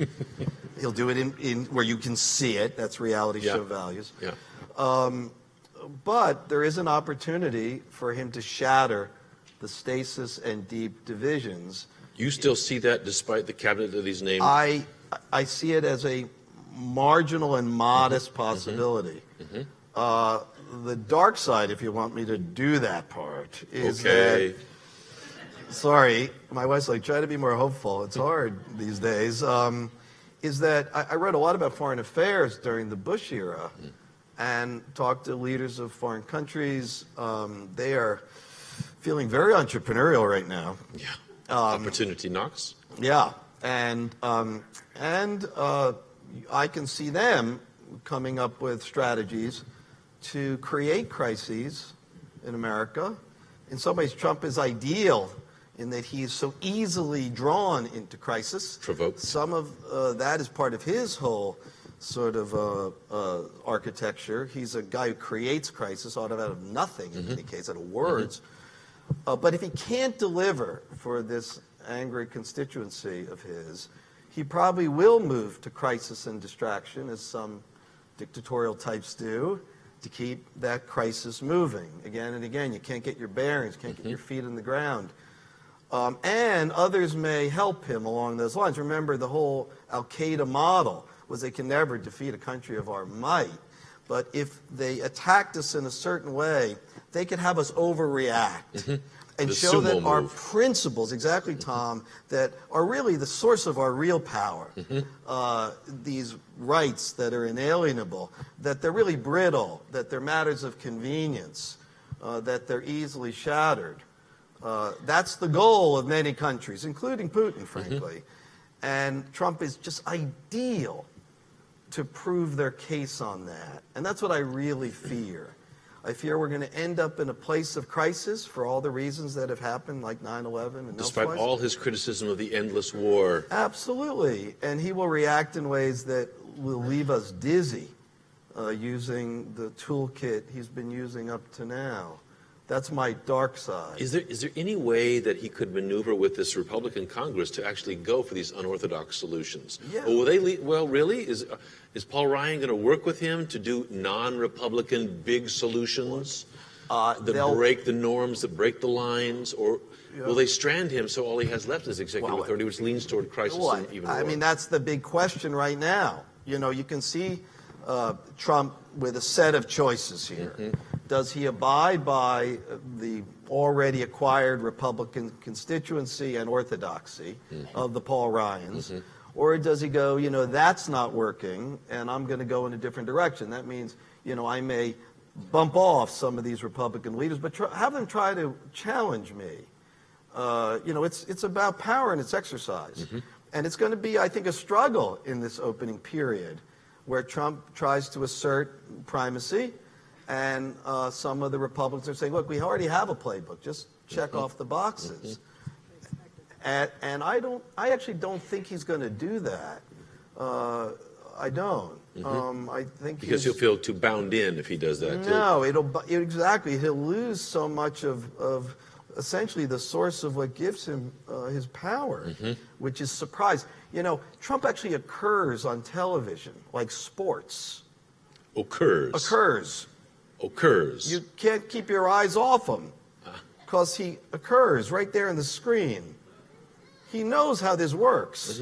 He'll do it in where you can see it. That's reality show values. Yeah. But there is an opportunity for him to shatter the stasis and deep divisions. You still see that despite the cabinet that he's named? I see it as a marginal and modest possibility. The dark side, if you want me to do that part, is that. Sorry, my wife's like, try to be more hopeful. It's hard these days. Is that I read a lot about foreign affairs during the Bush era and talked to leaders of foreign countries. They are feeling very entrepreneurial right now. Yeah. Opportunity knocks. Yeah. And I can see them coming up with strategies to create crises in America. In some ways, Trump is ideal in that he is so easily drawn into crisis. Provoked. Some of that is part of his whole sort of architecture. He's a guy who creates crisis out of nothing, in many cases, out of words. But if he can't deliver for this angry constituency of his, he probably will move to crisis and distraction, as some dictatorial types do, to keep that crisis moving again and again. You can't get your bearings, can't get your feet on the ground. And others may help him along those lines. Remember, the whole Al-Qaeda model was they can never defeat a country of our might. But if they attacked us in a certain way, they could have us overreact and The show that sumo our move. principles, exactly, Tom, that are really the source of our real power, these rights that are inalienable, that they're really brittle, that they're matters of convenience, that they're easily shattered. That's the goal of many countries, including Putin, frankly. And Trump is just ideal to prove their case on that. And that's what I really fear. I fear we're going to end up in a place of crisis for all the reasons that have happened, like 9/11 and Despite elsewise. all his criticism of the endless war. Absolutely. And he will react in ways that will leave us dizzy, using the toolkit he's been using up to now. That's my dark side. Is there any way that he could maneuver with this Republican Congress to actually go for these unorthodox solutions? Yeah. Or will they well, really? Is Paul Ryan going to work with him to do non-Republican big solutions that break the norms, that break the lines? Or will they strand him so all he has left is executive authority, which leans toward crisis and even war? I mean, that's the big question right now. You can see Trump with a set of choices here. Does he abide by the already acquired Republican constituency and orthodoxy of the Paul Ryans? Or does he go, that's not working, and I'm going to go in a different direction? That means, I may bump off some of these Republican leaders, but have them try to challenge me. It's about power and its exercise. And it's going to be, I think, a struggle in this opening period where Trump tries to assert primacy, and some of the Republicans are saying, look, we already have a playbook. Just check off the boxes. And I actually don't think he's going to do that. I don't. I think Because he'll feel too bound in if he does that. No, exactly. He'll lose so much of essentially the source of what gives him his power, which is surprise. You know, Trump actually occurs on television, like sports. Occurs. You can't keep your eyes off him because he occurs right there on the screen. He knows how this works.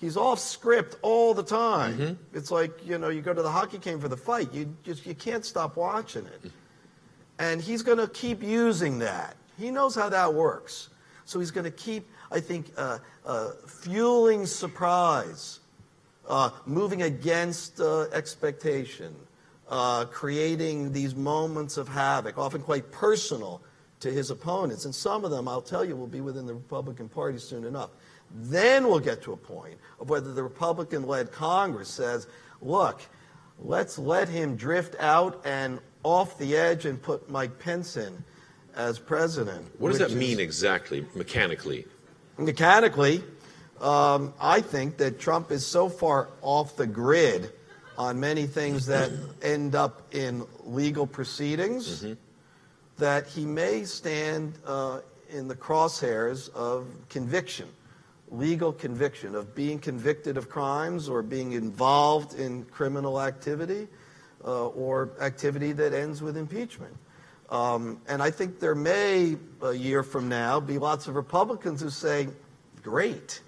He's off script all the time. It's like, you know, you go to the hockey game for the fight. You can't stop watching it. And he's going to keep using that. He knows how that works. So he's going to keep, I think, fueling surprise, moving against expectation, creating these moments of havoc, often quite personal to his opponents. And some of them, I'll tell you, will be within the Republican Party soon enough. Then we'll get to a point of whether the Republican-led Congress says, look, let's let him drift out and off the edge and put Mike Pence in as president. What does that mean exactly, mechanically? Mechanically, I think that Trump is so far off the grid on many things that end up in legal proceedings that he may stand in the crosshairs of conviction. Legal conviction, of being convicted of crimes or being involved in criminal activity or activity that ends with impeachment. And I think there may, a year from now, be lots of Republicans who say, great.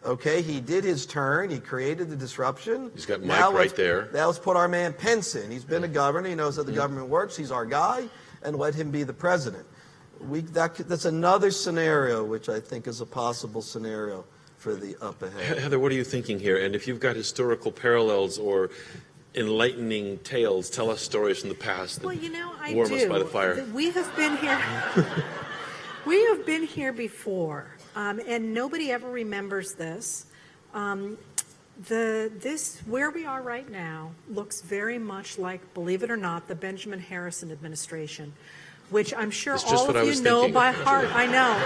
Okay, he did his turn. He created the disruption. He's got Mike right there. Now let's put our man Pence in. He's been a governor. He knows how the government works. He's our guy. And let him be the president. That's another scenario, which I think is a possible scenario for the up ahead. Heather, what are you thinking here? And if you've got historical parallels or enlightening tales, tell us stories from the past that Well, you know, I warm do. us by the fire. We have been here. We have been here before, and nobody ever remembers this. Where we are right now looks very much like, believe it or not, the Benjamin Harrison administration, which I'm sure all of you know by heart. I know.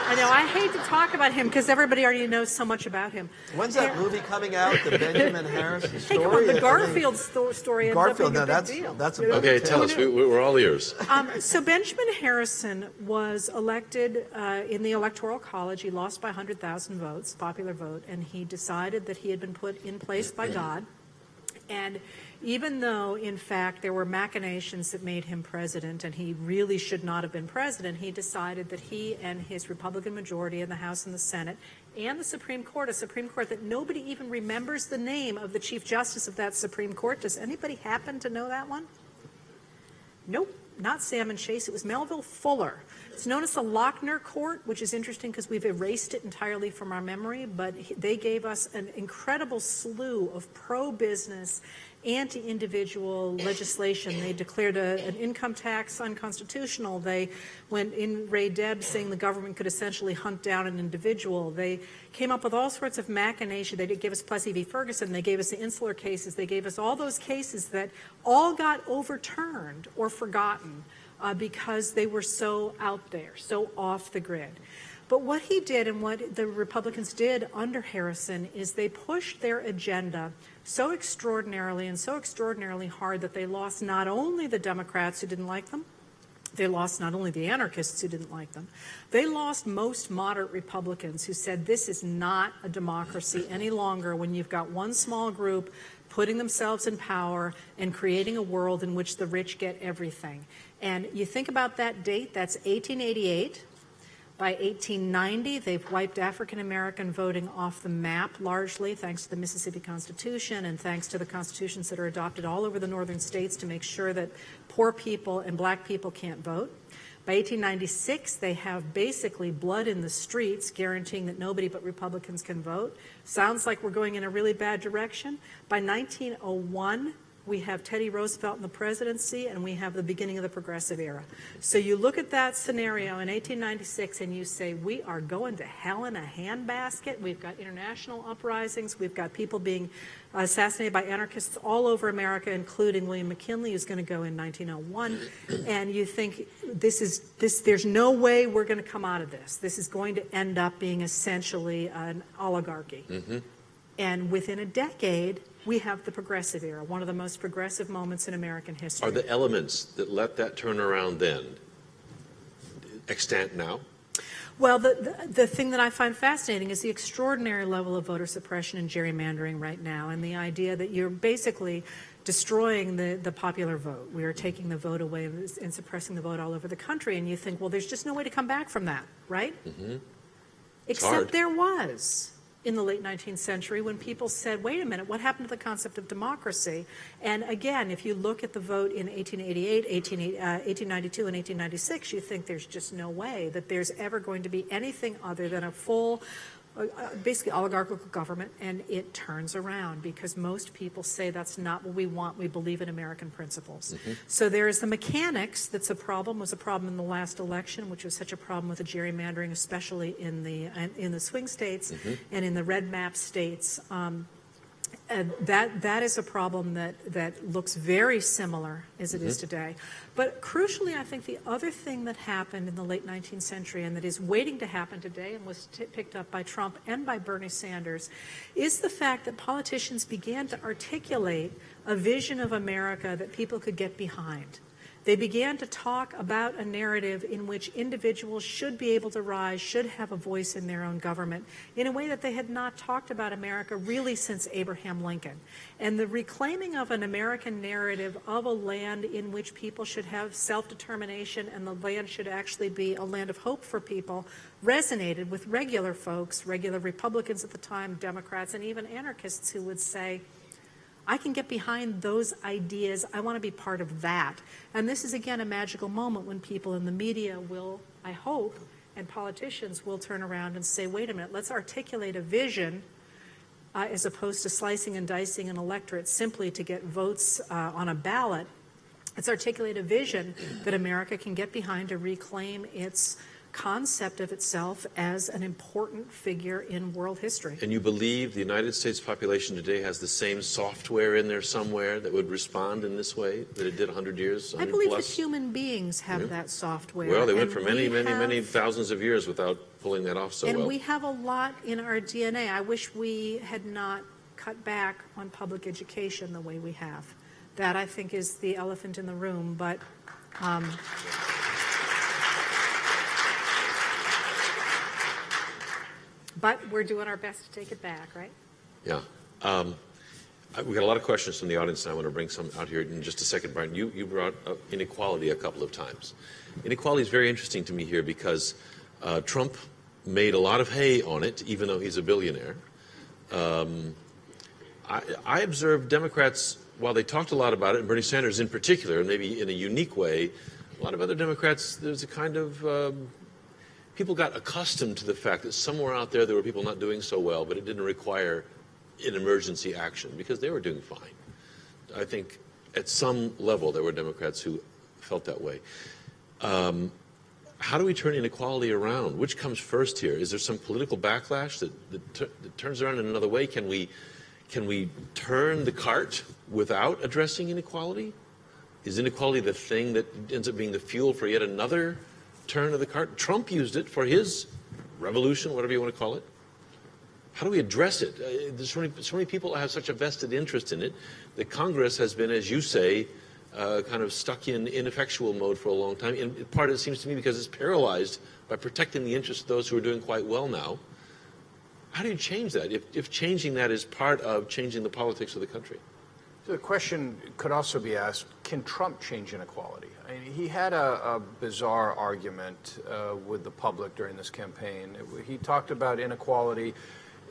I hate to talk about him because everybody already knows so much about him. When's that movie coming out, the Benjamin Harrison story? Hey, come on, the Garfield story ended up being a big deal. That's Okay, tell us. We're all ears. So Benjamin Harrison was elected in the Electoral College. He lost by 100,000 votes, popular vote, and he decided that he had been put in place by God. And even though, in fact, there were machinations that made him president and he really should not have been president, he decided that he and his Republican majority in the House and the Senate and the Supreme Court, a Supreme Court that nobody even remembers the name of the Chief Justice of that Supreme Court. Does anybody happen to know that one? Nope, not Salmon Chase. It was Melville Fuller. It's known as the Lochner Court, which is interesting because we've erased it entirely from our memory, but they gave us an incredible slew of pro-business, anti-individual legislation. They declared an income tax unconstitutional. They went in Ray Debs saying the government could essentially hunt down an individual. They came up with all sorts of machinations. They did give us Plessy v. Ferguson. They gave us the Insular cases. They gave us all those cases that all got overturned or forgotten because they were so out there, so off the grid. But what he did and what the Republicans did under Harrison is they pushed their agenda so extraordinarily and so extraordinarily hard that they lost not only the Democrats who didn't like them, they lost not only the anarchists who didn't like them, they lost most moderate Republicans who said this is not a democracy any longer when you've got one small group putting themselves in power and creating a world in which the rich get everything. And you think about that date, that's 1888. By 1890, they've wiped African-American voting off the map, largely thanks to the Mississippi Constitution and thanks to the constitutions that are adopted all over the northern states to make sure that poor people and black people can't vote. By 1896, they have basically blood in the streets, guaranteeing that nobody but Republicans can vote. Sounds like we're going in a really bad direction. By 1901, we have Teddy Roosevelt in the presidency, and we have the beginning of the progressive era. So you look at that scenario in 1896 and you say, we are going to hell in a handbasket. We've got international uprisings. We've got people being assassinated by anarchists all over America, including William McKinley, who's going to go in 1901. And you think, there's no way we're going to come out of this. This is going to end up being essentially an oligarchy. Mm-hmm. And within a decade, we have the progressive era, one of the most progressive moments in American history. Are the elements that let that turn around then extant now? Well, the thing that I find fascinating is the extraordinary level of voter suppression and gerrymandering right now, and the idea that you're basically destroying the popular vote. We are taking the vote away and suppressing the vote all over the country, and you think, well, there's just no way to come back from that, right? Mm-hmm. Except there was. In the late 19th century, when people said, wait a minute, what happened to the concept of democracy? And again, if you look at the vote in 1888, 1892, and 1896, you think there's just no way that there's ever going to be anything other than a full, basically oligarchical government, and it turns around because most people say that's not what we want. We believe in American principles. Mm-hmm. So there is the mechanics that's was a problem in the last election, which was such a problem with the gerrymandering, especially in the swing states mm-hmm. and in the red map states. And that is a problem that looks very similar as it mm-hmm. is today. But crucially, I think the other thing that happened in the late 19th century and that is waiting to happen today and was picked up by Trump and by Bernie Sanders is the fact that politicians began to articulate a vision of America that people could get behind. They began to talk about a narrative in which individuals should be able to rise, should have a voice in their own government, in a way that they had not talked about America really since Abraham Lincoln. And the reclaiming of an American narrative of a land in which people should have self-determination and the land should actually be a land of hope for people resonated with regular folks, regular Republicans at the time, Democrats, and even anarchists who would say, I can get behind those ideas. I want to be part of that. And this is, again, a magical moment when people in the media will, I hope, and politicians will turn around and say, wait a minute, let's articulate a vision as opposed to slicing and dicing an electorate simply to get votes on a ballot. Let's articulate a vision that America can get behind to reclaim its concept of itself as an important figure in world history. And you believe the United States population today has the same software in there somewhere that would respond in this way that it did 100 years, 100 I believe plus? that human beings have that software. Well, they went for many thousands of years without pulling that off so well. And we have a lot in our DNA. I wish we had not cut back on public education the way we have. That, I think, is the elephant in the room, but we're doing our best to take it back, right? Yeah. We've got a lot of questions from the audience, and I want to bring some out here in just a second. Brian, you brought up inequality a couple of times. Inequality is very interesting to me here because Trump made a lot of hay on it, even though he's a billionaire. I observed Democrats, while they talked a lot about it, and Bernie Sanders in particular, and maybe in a unique way, a lot of other Democrats, there's a kind of people got accustomed to the fact that somewhere out there were people not doing so well, but it didn't require an emergency action because they were doing fine. I think at some level there were Democrats who felt that way. How do we turn inequality around? Which comes first here? Is there some political backlash that turns around in another way? Can we turn the cart without addressing inequality? Is inequality the thing that ends up being the fuel for yet another turn of the cart? Trump used it for his revolution, whatever you want to call it. How do we address it? There's so many people have such a vested interest in it that Congress has been, as you say, kind of stuck in ineffectual mode for a long time. In part, it seems to me, because it's paralyzed by protecting the interests of those who are doing quite well now. How do you change that if changing that is part of changing the politics of the country? So the question could also be asked, can Trump change inequality? I mean, he had a bizarre argument with the public during this campaign. He talked about inequality.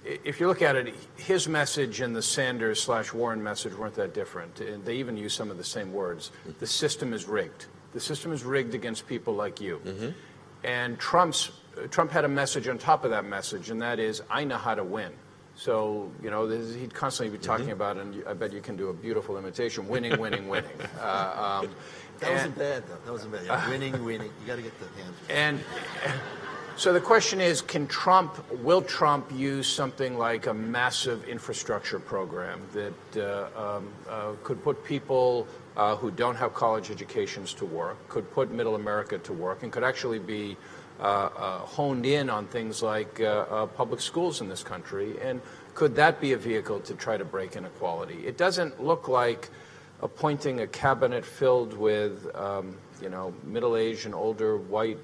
If you look at it, his message and the Sanders/Warren message weren't that different. And they even use some of the same words. The system is rigged. The system is rigged against people like you. Mm-hmm. And Trump had a message on top of that message, and that is, I know how to win. So, he'd constantly be talking about, and I bet you can do a beautiful imitation, winning, winning, winning. That wasn't bad, though. That wasn't bad. Yeah, winning. You got to get the hands. And so the question is, will Trump use something like a massive infrastructure program that could put people who don't have college educations to work, could put middle America to work, and could actually be honed in on things like public schools in this country? And could that be a vehicle to try to break inequality? It doesn't look like appointing a cabinet filled with middle-aged and older white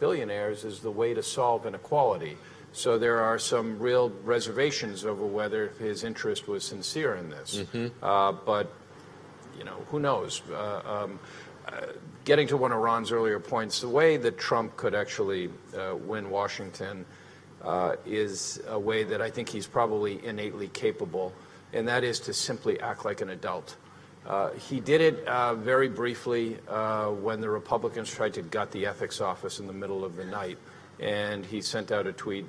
billionaires is the way to solve inequality. So there are some real reservations over whether his interest was sincere in this. But who knows? Getting to one of Ron's earlier points, the way that Trump could actually win Washington is a way that I think he's probably innately capable, and that is to simply act like an adult. He did it very briefly when the Republicans tried to gut the ethics office in the middle of the night, and he sent out a tweet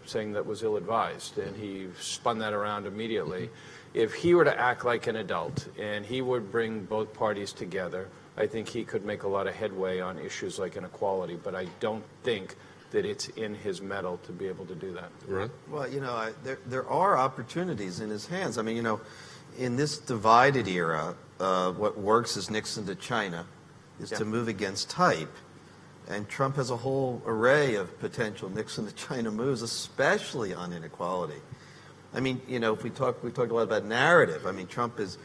saying that was ill-advised, and he spun that around immediately. If he were to act like an adult and he would bring both parties together, I think he could make a lot of headway on issues like inequality, but I don't think that it's in his mettle to be able to do that. Ron? Well, there are opportunities in his hands. I mean, in this divided era, what works as Nixon to China is to move against type. And Trump has a whole array of potential Nixon to China moves, especially on inequality. I mean, if we talked a lot about narrative. I mean, Trump is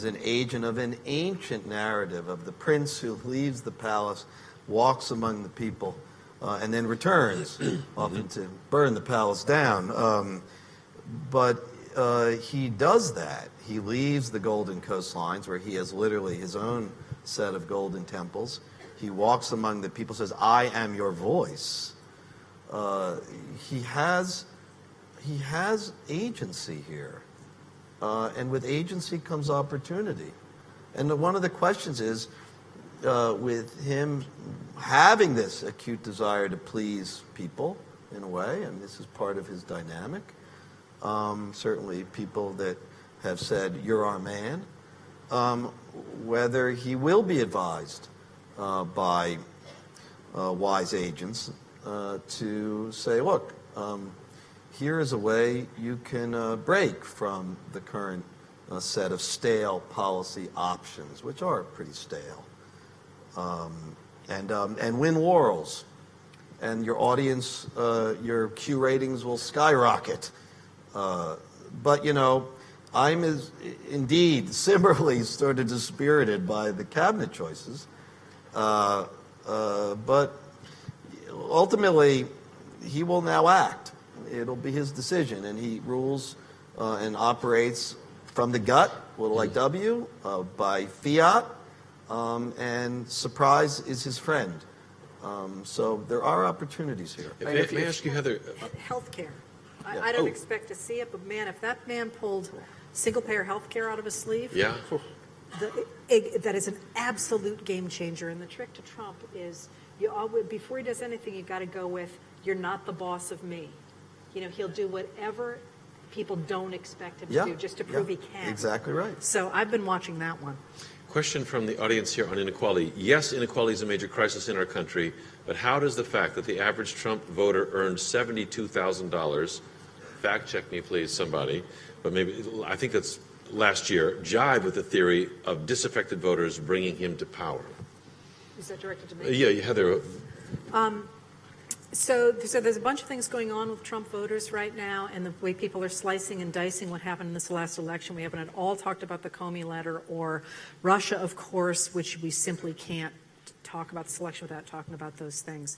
an agent of an ancient narrative of the prince who leaves the palace, walks among the people, and then returns, often to burn the palace down. But he does that. He leaves the golden coastlines where he has literally his own set of golden temples. He walks among the people, says, "I am your voice." He has agency here. And with agency comes opportunity. And one of the questions is, with him having this acute desire to please people in a way, and this is part of his dynamic, certainly people that have said, "You're our man," whether he will be advised by wise agents to say, "Look, here is a way you can break from the current set of policy options, which are pretty stale, and win laurels. And your audience, your Q ratings will skyrocket." But, I'm indeed similarly sort of dispirited by the cabinet choices. But ultimately, he will now act. It'll be his decision, and he rules and operates from the gut, a little like W, by fiat, and surprise is his friend. So there are opportunities here. May I ask you, Heather? Healthcare. I don't expect to see it, but man, if that man pulled single-payer health care out of his sleeve, Yeah. that is an absolute game changer. And the trick to Trump is, before he does anything, you've got to go with, "You're not the boss of me." He'll do whatever people don't expect him to do just to prove he can. Exactly right. So I've been watching that one. Question from the audience here on inequality. Yes, inequality is a major crisis in our country, but how does the fact that the average Trump voter earned $72,000, fact check me please somebody, but maybe I think that's last year, jive with the theory of disaffected voters bringing him to power? Is that directed to me? Yeah, Heather. So there's a bunch of things going on with Trump voters right now, and the way people are slicing and dicing what happened in this last election. We haven't at all talked about the Comey letter or Russia, of course, which we simply can't talk about this election without talking about those things.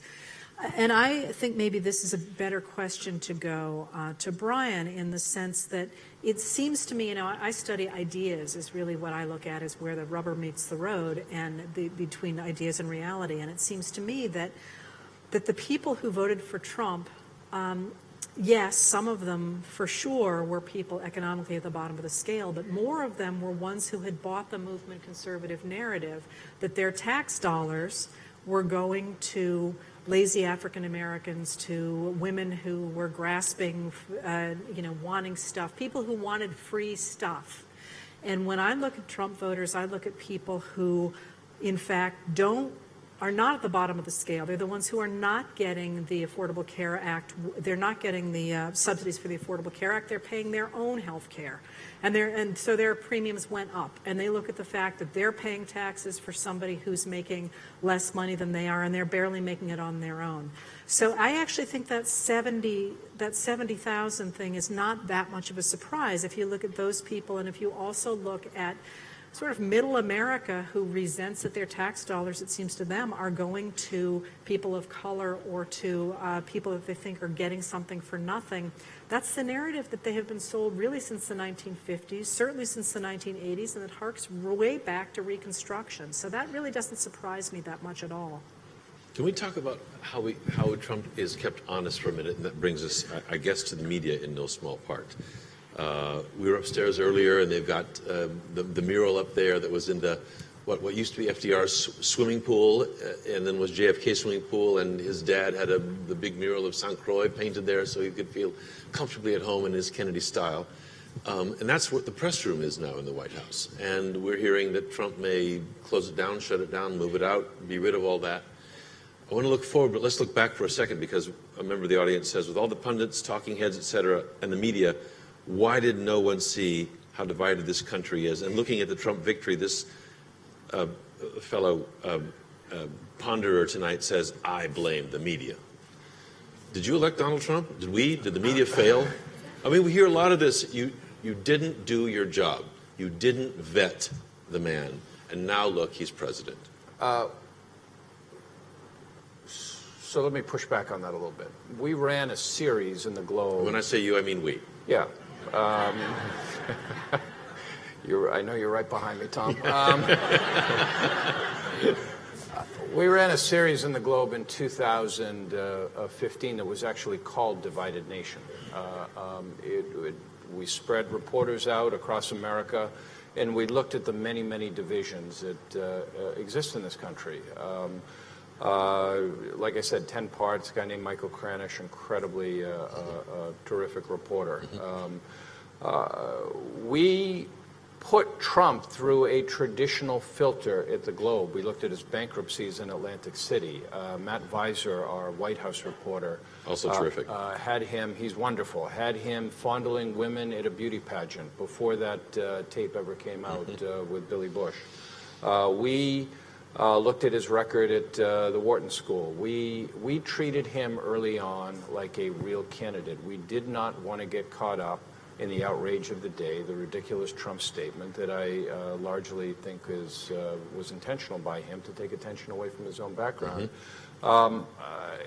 And I think maybe this is a better question to go to Brian, in the sense that it seems to me, I study ideas is really what I look at, is where the rubber meets the road, and between ideas and reality. And it seems to me that the people who voted for Trump, yes, some of them for sure were people economically at the bottom of the scale, but more of them were ones who had bought the movement conservative narrative that their tax dollars were going to lazy African Americans to women who were grasping, wanting stuff, people who wanted free stuff. And when I look at Trump voters, I look at people who, in fact, are not at the bottom of the scale. They're the ones who are not getting the Affordable Care Act. They're not getting the subsidies for the Affordable Care Act. They're paying their own health care. And so their premiums went up. And they look at the fact that they're paying taxes for somebody who's making less money than they are, and they're barely making it on their own. So I actually think that 70,000 thing is not that much of a surprise if you look at those people, and if you also look at sort of middle America who resents that their tax dollars, it seems to them, are going to people of color or to people that they think are getting something for nothing. That's the narrative that they have been sold really since the 1950s, certainly since the 1980s, and it harks way back to Reconstruction. So that really doesn't surprise me that much at all. Can we talk about how Trump is kept honest for a minute? And that brings us, I guess, to the media in no small part. We were upstairs earlier, and they've got the mural up there that was in the what used to be FDR's swimming pool, and then was JFK's swimming pool, and his dad had the big mural of St. Croix painted there so he could feel comfortably at home in his Kennedy style. And that's what the press room is now in the White House. And we're hearing that Trump may close it down, shut it down, move it out, be rid of all that. I want to look forward, but let's look back for a second, because a member of the audience says, with all the pundits, talking heads, et cetera, and the media, why did no one see how divided this country is? And looking at the Trump victory, this fellow ponderer tonight says, I blame the media. Did you elect Donald Trump? Did we? Did the media fail? I mean, we hear a lot of this. You didn't do your job. You didn't vet the man. And now, look, he's president. So let me push back on that a little bit. We ran a series in the Globe. When I say you, I mean we. Yeah. I know you're right behind me, Tom. We ran a series in the Globe in 2015 that was actually called Divided Nation. We spread reporters out across America, and we looked at the many, many divisions that exist in this country. Like I said, 10 parts, a guy named Michael Kranish, incredibly terrific reporter. We put Trump through a traditional filter at the Globe. We looked at his bankruptcies in Atlantic City. Matt Visor, our White House reporter, also terrific, had him, he's wonderful, had him fondling women at a beauty pageant before that tape ever came out with Billy Bush. We looked at his record at the Wharton School. We treated him early on like a real candidate. We did not want to get caught up in the outrage of the day, the ridiculous Trump statement that I largely think was intentional by him to take attention away from his own background.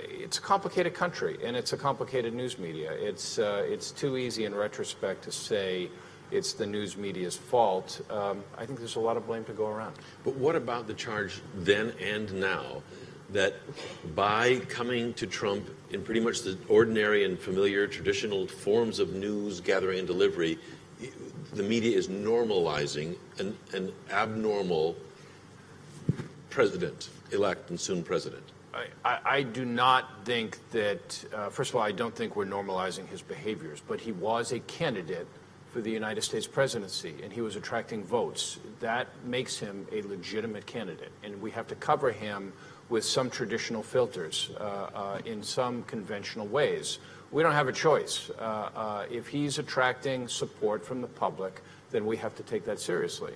It's a complicated country, and it's a complicated news media. It's too easy in retrospect to say it's the news media's fault. I think there's a lot of blame to go around. But what about the charge then and now that by coming to Trump in pretty much the ordinary and familiar traditional forms of news gathering and delivery, the media is normalizing an abnormal president-elect and soon president? I do not think that, first of all, I don't think we're normalizing his behaviors, but he was a candidate for the United States presidency, and he was attracting votes. That makes him a legitimate candidate, and we have to cover him with some traditional filters in some conventional ways. We don't have a choice. If he's attracting support from the public, then we have to take that seriously.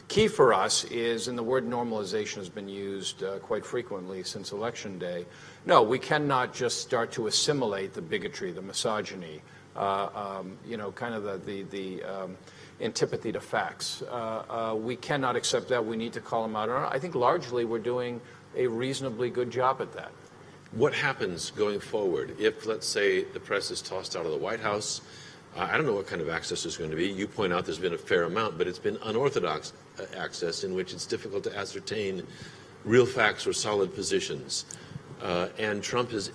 Key for us is, and the word normalization has been used quite frequently since Election Day, no, we cannot just start to assimilate the bigotry, the misogyny, kind of the antipathy to facts. We cannot accept that. We need to call them out. I think largely we're doing a reasonably good job at that. What happens going forward if, let's say, the press is tossed out of the White House? I don't know what kind of access there's going to be. You point out there's been a fair amount, but it's been unorthodox access in which it's difficult to ascertain real facts or solid positions. And Trump is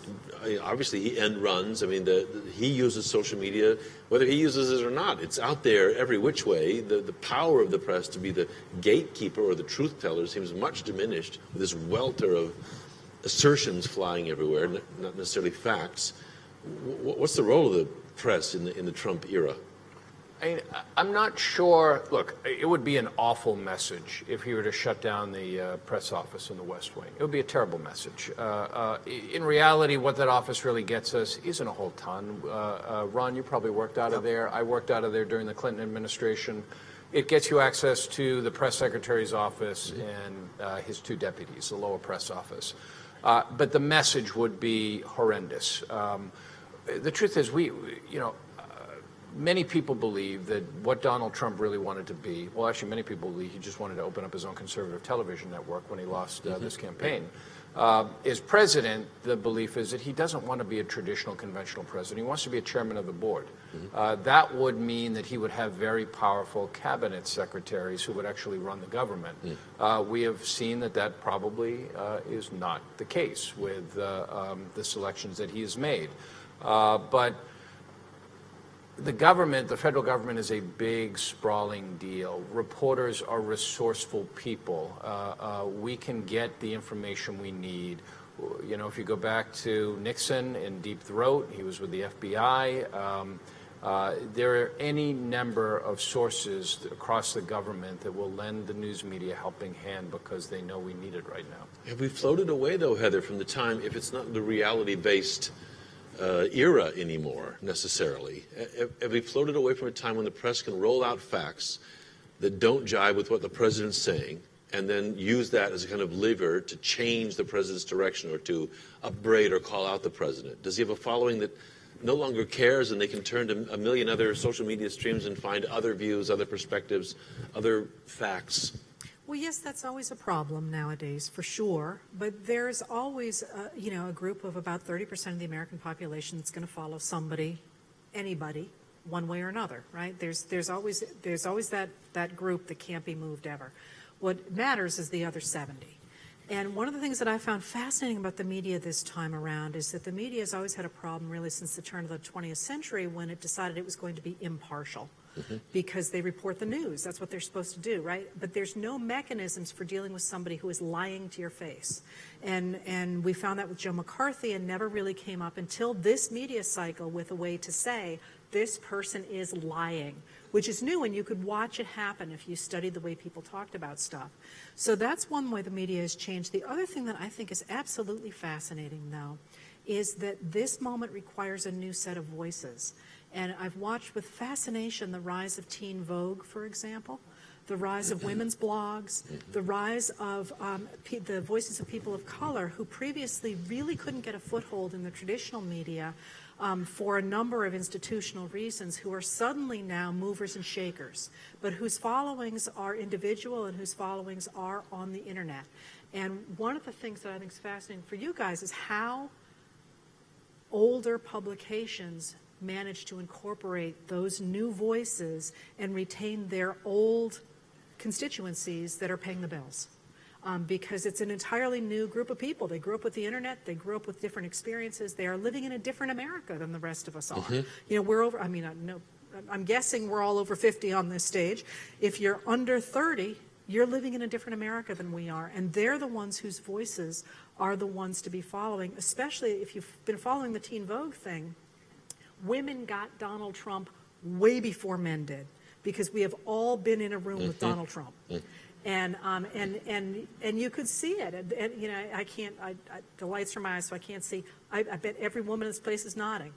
obviously end runs. I mean, he uses social media, whether he uses it or not. It's out there every which way. The power of the press to be the gatekeeper or the truth teller seems much diminished with this welter of assertions flying everywhere, not necessarily facts. What's the role of the press in the Trump era? I'm not sure. Look, it would be an awful message if he were to shut down the press office in the West Wing. It would be a terrible message. In reality, what that office really gets us isn't a whole ton. Ron, you probably worked out of there. I worked out of there during the Clinton administration. It gets you access to the press secretary's office and his two deputies, the lower press office. But the message would be horrendous. The truth is, many people believe that what Donald Trump really wanted to be, well, actually, many people believe he just wanted to open up his own conservative television network when he lost this campaign. As president, the belief is that he doesn't want to be a traditional, conventional president. He wants to be a chairman of the board. That would mean that he would have very powerful cabinet secretaries who would actually run the government. We have seen that probably is not the case with the selections that he has made. But the government, the federal government, is a big, sprawling deal. Reporters are resourceful people. We can get the information we need. You know, if you go back to Nixon in Deep Throat, he was with the FBI. There are any number of sources across the government that will lend the news media a helping hand because they know we need it right now. Have we floated away, though, Heather, from the time, if it's not the reality-based era anymore, necessarily? Have we floated away from a time when the press can roll out facts that don't jive with what the president's saying and then use that as a kind of lever to change the president's direction or to upbraid or call out the president? Does he have a following that no longer cares and they can turn to a million other social media streams and find other views, other perspectives, other facts? Well, yes, that's always a problem nowadays, for sure. But there's always, a group of about 30% of the American population that's going to follow somebody, anybody, one way or another, right? There's always that group that can't be moved ever. What matters is the other 70. And one of the things that I found fascinating about the media this time around is that the media has always had a problem, really, since the turn of the 20th century, when it decided it was going to be impartial. Because they report the news. That's what they're supposed to do, right? But there's no mechanisms for dealing with somebody who is lying to your face. And we found that with Joe McCarthy and never really came up until this media cycle with a way to say, this person is lying, which is new, and you could watch it happen if you studied the way people talked about stuff. So that's one way the media has changed. The other thing that I think is absolutely fascinating, though, is that this moment requires a new set of voices. And I've watched with fascination the rise of Teen Vogue, for example, the rise of women's blogs, the rise of the voices of people of color who previously really couldn't get a foothold in the traditional media for a number of institutional reasons, who are suddenly now movers and shakers, but whose followings are individual and whose followings are on the internet. And one of the things that I think is fascinating for you guys is how older publications manage to incorporate those new voices and retain their old constituencies that are paying the bills. Because it's an entirely new group of people. They grew up with the internet. They grew up with different experiences. They are living in a different America than the rest of us are. You know, we're over, I'm guessing we're all over 50 on this stage. If you're under 30, you're living in a different America than we are. And they're the ones whose voices are the ones to be following, especially if you've been following the Teen Vogue thing. Women got Donald Trump way before men did, because we have all been in a room with Donald Trump. And you could see it. And you know, the lights from my eyes, so I can't see. I bet every woman in this place is nodding.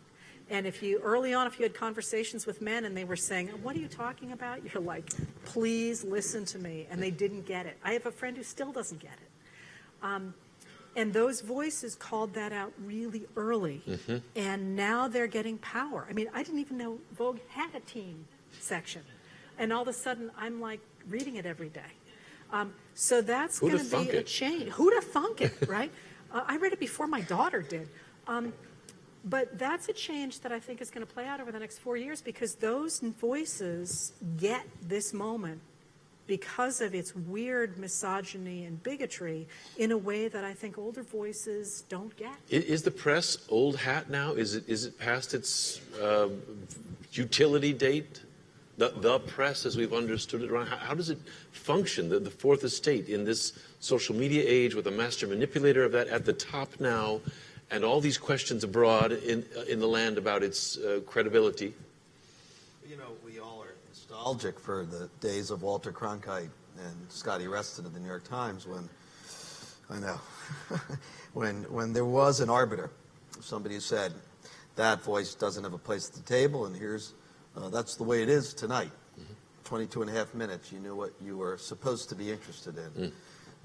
And if you had conversations with men and they were saying, "What are you talking about?" You're like, "Please listen to me." And they didn't get it. I have a friend who still doesn't get it. And those voices called that out really early. And now they're getting power. I mean, I didn't even know Vogue had a teen section. And all of a sudden, I'm like reading it every day. So that's going to be a change. Who'd have thunk it, right? I read it before my daughter did. But that's a change that I think is going to play out over the next 4 years, because those voices get this moment because of its weird misogyny and bigotry in a way that I think older voices don't get. Is the press old hat now? Is it past its utility date? The press, as we've understood it, Ron, how does it function, the fourth estate, in this social media age with a master manipulator of that at the top now, and all these questions abroad in the land about its credibility? You know, we all are nostalgic for the days of Walter Cronkite and Scotty Reston of the New York Times when there was an arbiter, somebody who said, that voice doesn't have a place at the table, and that's the way it is tonight. 22 and a half minutes, you knew what you were supposed to be interested in.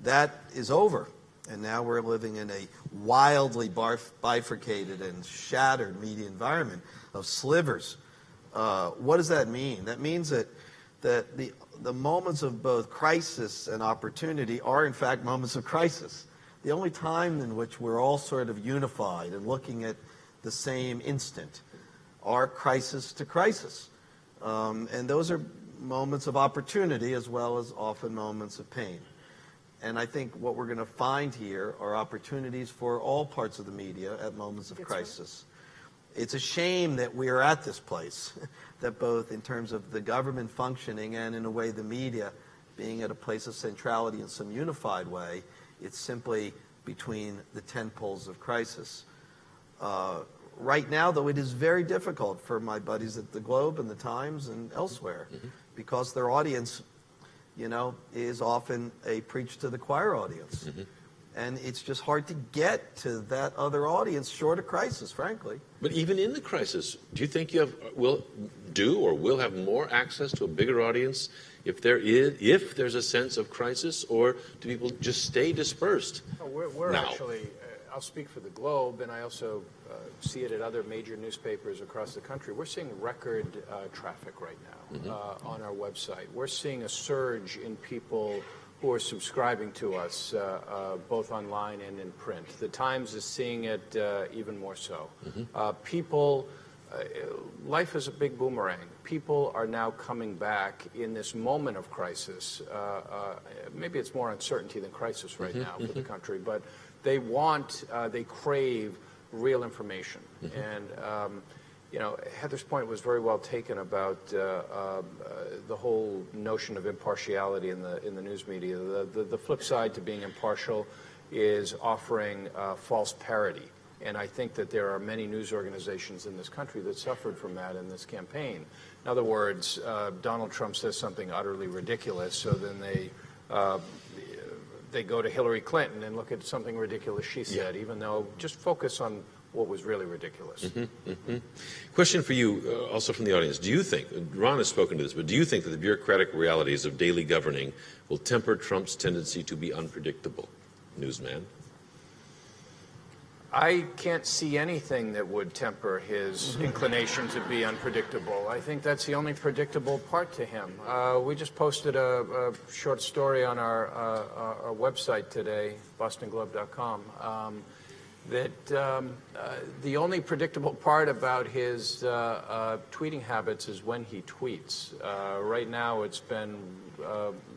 That is over, and now we're living in a wildly bifurcated and shattered media environment of slivers. What does that mean? That means that the moments of both crisis and opportunity are, in fact, moments of crisis. The only time in which we're all sort of unified and looking at the same instant are crisis to crisis. And those are moments of opportunity as well as often moments of pain. And I think what we're going to find here are opportunities for all parts of the media at moments of crisis. Right. It's a shame that we are at this place, that both in terms of the government functioning and in a way the media being at a place of centrality in some unified way, it's simply between the 10 poles of crisis. Right now, though, it is very difficult for my buddies at the Globe and the Times and elsewhere, because their audience, is often a preach to the choir audience. And it's just hard to get to that other audience short of crisis, frankly. But even in the crisis, do you think you will have more access to a bigger audience if there's a sense of crisis, or do people just stay dispersed? We're now? Actually, I'll speak for the Globe, and I also see it at other major newspapers across the country. We're seeing record traffic right now on our website. We're seeing a surge in people who are subscribing to us, both online and in print. The Times is seeing it even more so. Life is a big boomerang. People are now coming back in this moment of crisis. Maybe it's more uncertainty than crisis right now for the country, but they crave real information. And Heather's point was very well taken about the whole notion of impartiality in the news media. The flip side to being impartial is offering false parody. And I think that there are many news organizations in this country that suffered from that in this campaign. In other words, Donald Trump says something utterly ridiculous, so then they go to Hillary Clinton and look at something ridiculous she said, even though just focus on what was really ridiculous. Question for you, also from the audience. Do you think, Ron has spoken to this, but do you think that the bureaucratic realities of daily governing will temper Trump's tendency to be unpredictable, newsman? I can't see anything that would temper his inclination to be unpredictable. I think that's the only predictable part to him. We just posted a short story on our website today, bostonglobe.com, that the only predictable part about his tweeting habits is when he tweets. Right now it's been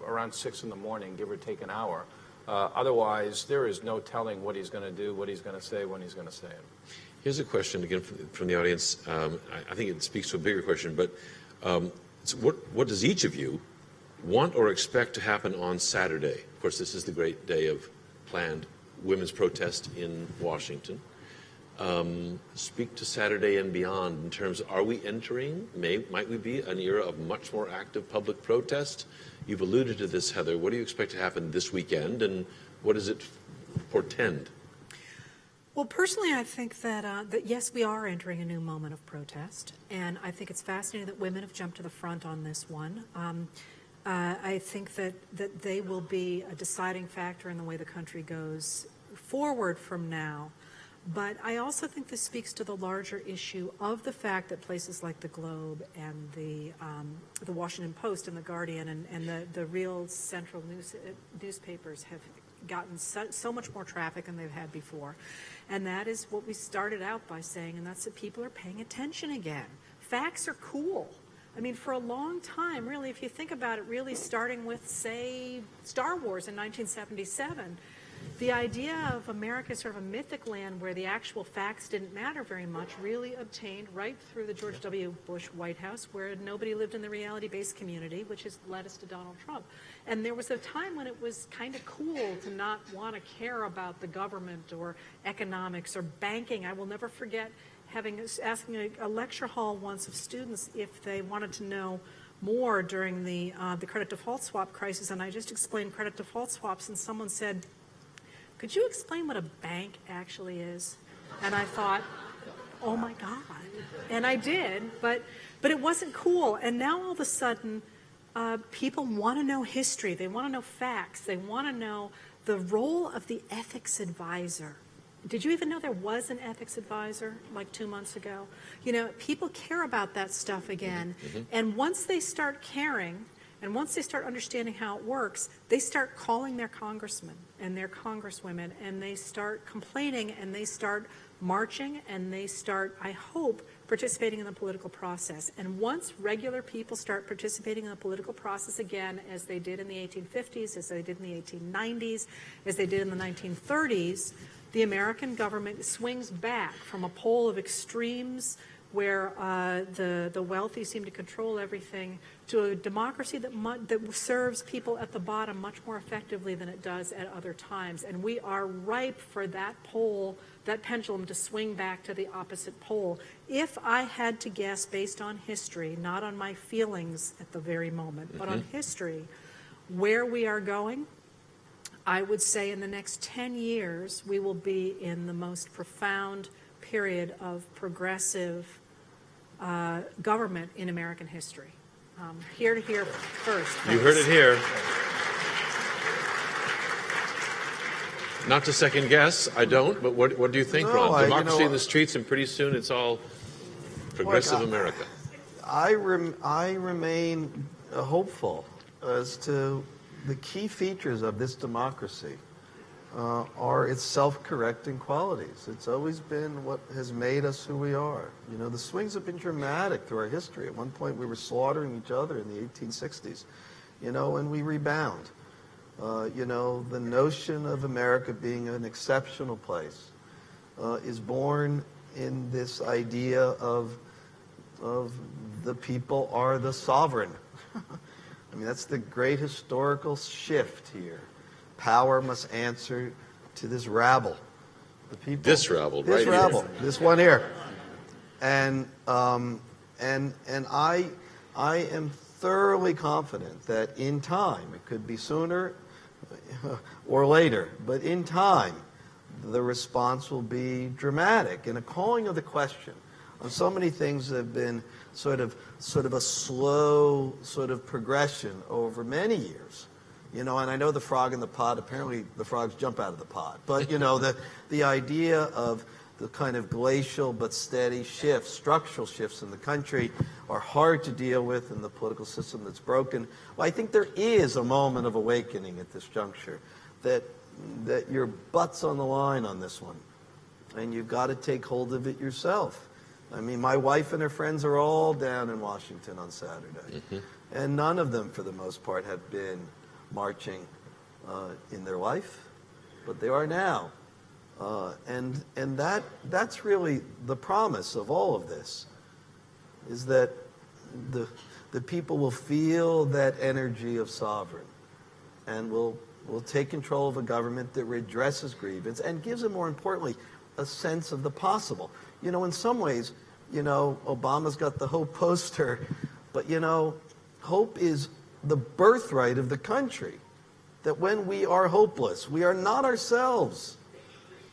around 6 in the morning, give or take an hour. Otherwise, there is no telling what he's going to do, what he's going to say, when he's going to say it. Here's a question, again, from the audience. I think it speaks to a bigger question, but what does each of you want or expect to happen on Saturday? Of course, this is the great day of planned women's protest in Washington. Speak to Saturday and beyond in terms of, are we entering, might we be an era of much more active public protest? You've alluded to this, Heather. What do you expect to happen this weekend, and what does it portend? Well, personally, I think that yes, we are entering a new moment of protest, and I think it's fascinating that women have jumped to the front on this one. I think that they will be a deciding factor in the way the country goes forward from now. But I also think this speaks to the larger issue of the fact that places like the Globe and the Washington Post and the Guardian and the real central newspapers have gotten so much more traffic than they've had before. And that is what we started out by saying, and that's that people are paying attention again. Facts are cool. I mean, for a long time, really, if you think about it, really starting with, say, Star Wars in 1977, the idea of America as sort of a mythic land where the actual facts didn't matter very much really obtained right through the George W. Bush White House, where nobody lived in the reality-based community, which has led us to Donald Trump. And there was a time when it was kind of cool to not want to care about the government or economics or banking. I will never forget asking a lecture hall once of students if they wanted to know more during the credit default swap crisis, and I just explained credit default swaps, and someone said, "Could you explain what a bank actually is?" And I thought, oh my God. And I did, but it wasn't cool. And now all of a sudden, people want to know history. They want to know facts. They want to know the role of the ethics advisor. Did you even know there was an ethics advisor like 2 months ago? You know, people care about that stuff again. And once they start caring, and once they start understanding how it works, they start calling their congressmen and their congresswomen, and they start complaining, and they start marching, and they start, I hope, participating in the political process. And once regular people start participating in the political process again, as they did in the 1850s, as they did in the 1890s, as they did in the 1930s, the American government swings back from a pole of extremes where the wealthy seem to control everything, to a democracy that serves people at the bottom much more effectively than it does at other times. And we are ripe for that pendulum to swing back to the opposite pole. If I had to guess based on history, not on my feelings at the very moment, but on history, where we are going, I would say in the next 10 years, we will be in the most profound period of progressive government in American history. Here to hear first. You heard it here. Not to second guess, I don't, but what do you think, No, Ron? Democracy in the I streets, and pretty soon it's all progressive America. I remain hopeful as to the key features of this democracy are its self-correcting qualities. It's always been what has made us who we are. You know, the swings have been dramatic through our history. At one point, we were slaughtering each other in the 1860s, you know, and we rebound. You know, the notion of America being an exceptional place is born in this idea of the people are the sovereign. I mean, that's the great historical shift here. Power must answer to this rabble. The people. This rabble, This right rabble. here. This one here. And I am thoroughly confident that in time, it could be sooner or later, but in time, the response will be dramatic. And a calling of the question on so many things that have been sort of a slow sort of progression over many years. You know, and I know the frog in the pot, apparently the frogs jump out of the pot. But, you know, the idea of the kind of glacial but steady shifts, structural shifts in the country are hard to deal with in the political system that's broken. Well, I think there is a moment of awakening at this juncture that your butt's on the line on this one. And you've got to take hold of it yourself. I mean, my wife and her friends are all down in Washington on Saturday. And none of them, for the most part, have been marching in their life, but they are now. And that's really the promise of all of this, is that the people will feel that energy of sovereign and will take control of a government that redresses grievance and gives them, more importantly, a sense of the possible. You know, in some ways, you know, Obama's got the hope poster, but, you know, hope is the birthright of the country. That when we are hopeless, we are not ourselves.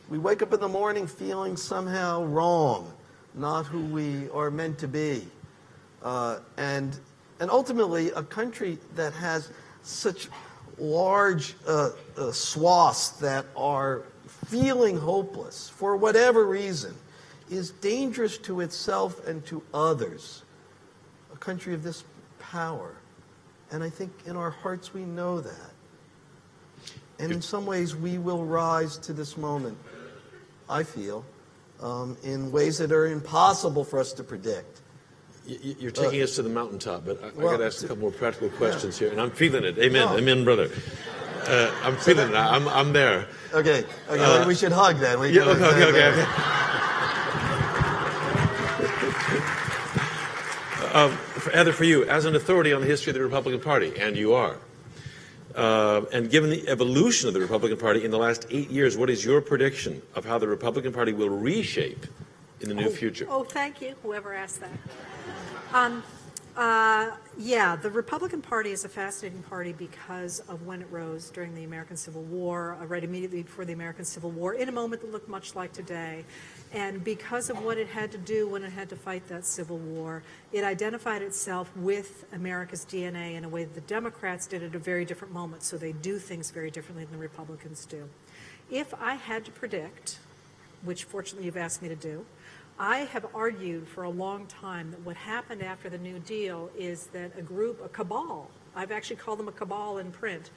We wake up in the morning feeling somehow wrong, not who we are meant to be. And ultimately, a country that has such large swaths that are feeling hopeless for whatever reason is dangerous to itself and to others. A country of this power. And I think in our hearts we know that. And in some ways we will rise to this moment, I feel, in ways that are impossible for us to predict. You're taking us to the mountaintop, but I well, got to ask a couple more practical questions here, and I'm feeling it. Amen, No. amen, brother. I'm feeling it. I'm there. Okay, we should hug then. Yeah, okay. Heather, for you, as an authority on the history of the Republican Party, and you are, and given the evolution of the Republican Party in the last 8 years, what is your prediction of how the Republican Party will reshape in the new future? Oh, thank you, whoever asked that. Yeah, the Republican Party is a fascinating party because of when it rose during the American Civil War, right immediately before the American Civil War, in a moment that looked much like today. And because of what it had to do when it had to fight that Civil War, it identified itself with America's DNA in a way that the Democrats did at a very different moment. So they do things very differently than the Republicans do. If I had to predict, which fortunately you've asked me to do, I have argued for a long time that what happened after the New Deal is that a cabal, I've actually called them a cabal in print,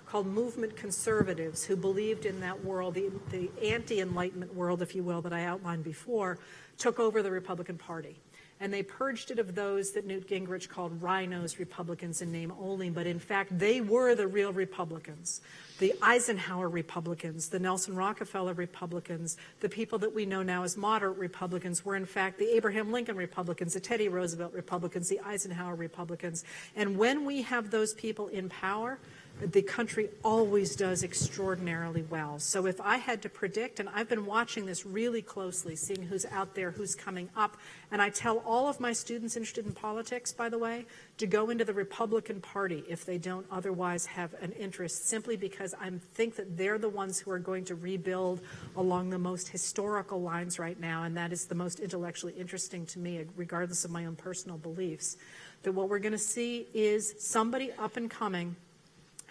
called movement conservatives, who believed in that world, the anti-Enlightenment world, if you will, that I outlined before, took over the Republican Party. And they purged it of those that Newt Gingrich called rhinos Republicans in name only, but in fact they were the real Republicans. The Eisenhower Republicans, the Nelson Rockefeller Republicans, the people that we know now as moderate Republicans were in fact the Abraham Lincoln Republicans, the Teddy Roosevelt Republicans, the Eisenhower Republicans. And when we have those people in power, the country always does extraordinarily well. So if I had to predict, and I've been watching this really closely, seeing who's out there, who's coming up, and I tell all of my students interested in politics, by the way, to go into the Republican Party if they don't otherwise have an interest, simply because I think that they're the ones who are going to rebuild along the most historical lines right now, and that is the most intellectually interesting to me, regardless of my own personal beliefs. That what we're going to see is somebody up and coming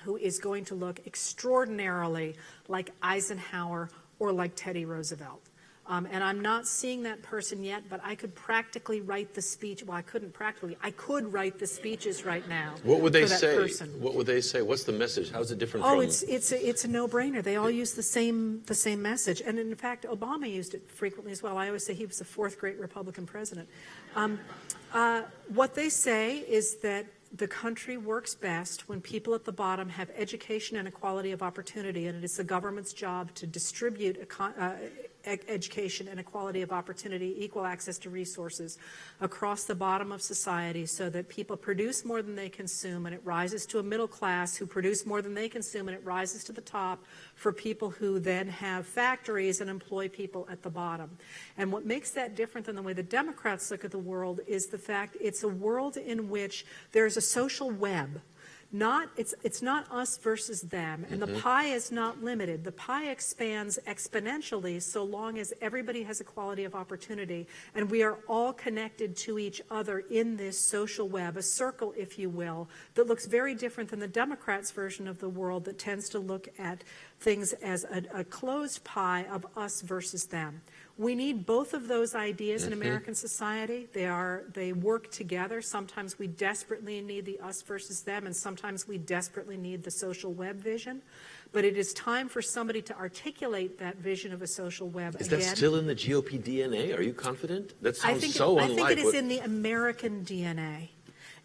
who is going to look extraordinarily like Eisenhower or like Teddy Roosevelt. And I'm not seeing that person yet, but I could practically write the speech. Well, I couldn't practically. I could write the speeches right now. What would they for that say? Person. What would they say? What's the message? How's it different Oh, from? it's a no-brainer. They all use the same message, and in fact, Obama used it frequently as well. I always say he was the fourth great Republican president. What they say is that the country works best when people at the bottom have education and equality of opportunity, and it is the government's job to distribute education and equality of opportunity, equal access to resources across the bottom of society so that people produce more than they consume, and it rises to a middle class who produce more than they consume, and it rises to the top for people who then have factories and employ people at the bottom. And what makes that different than the way the Democrats look at the world is the fact it's a world in which there's a social web. It's not us versus them, and the pie is not limited. The pie expands exponentially so long as everybody has equality of opportunity, and we are all connected to each other in this social web, a circle, if you will, that looks very different than the Democrats' version of the world that tends to look at things as a closed pie of us versus them. We need both of those ideas in American society. They work together. Sometimes we desperately need the us versus them, and sometimes we desperately need the social web vision. But it is time for somebody to articulate that vision of a social web Is again. that still in the GOP DNA? Are you confident? That sounds I unlike think it is what... in the American DNA.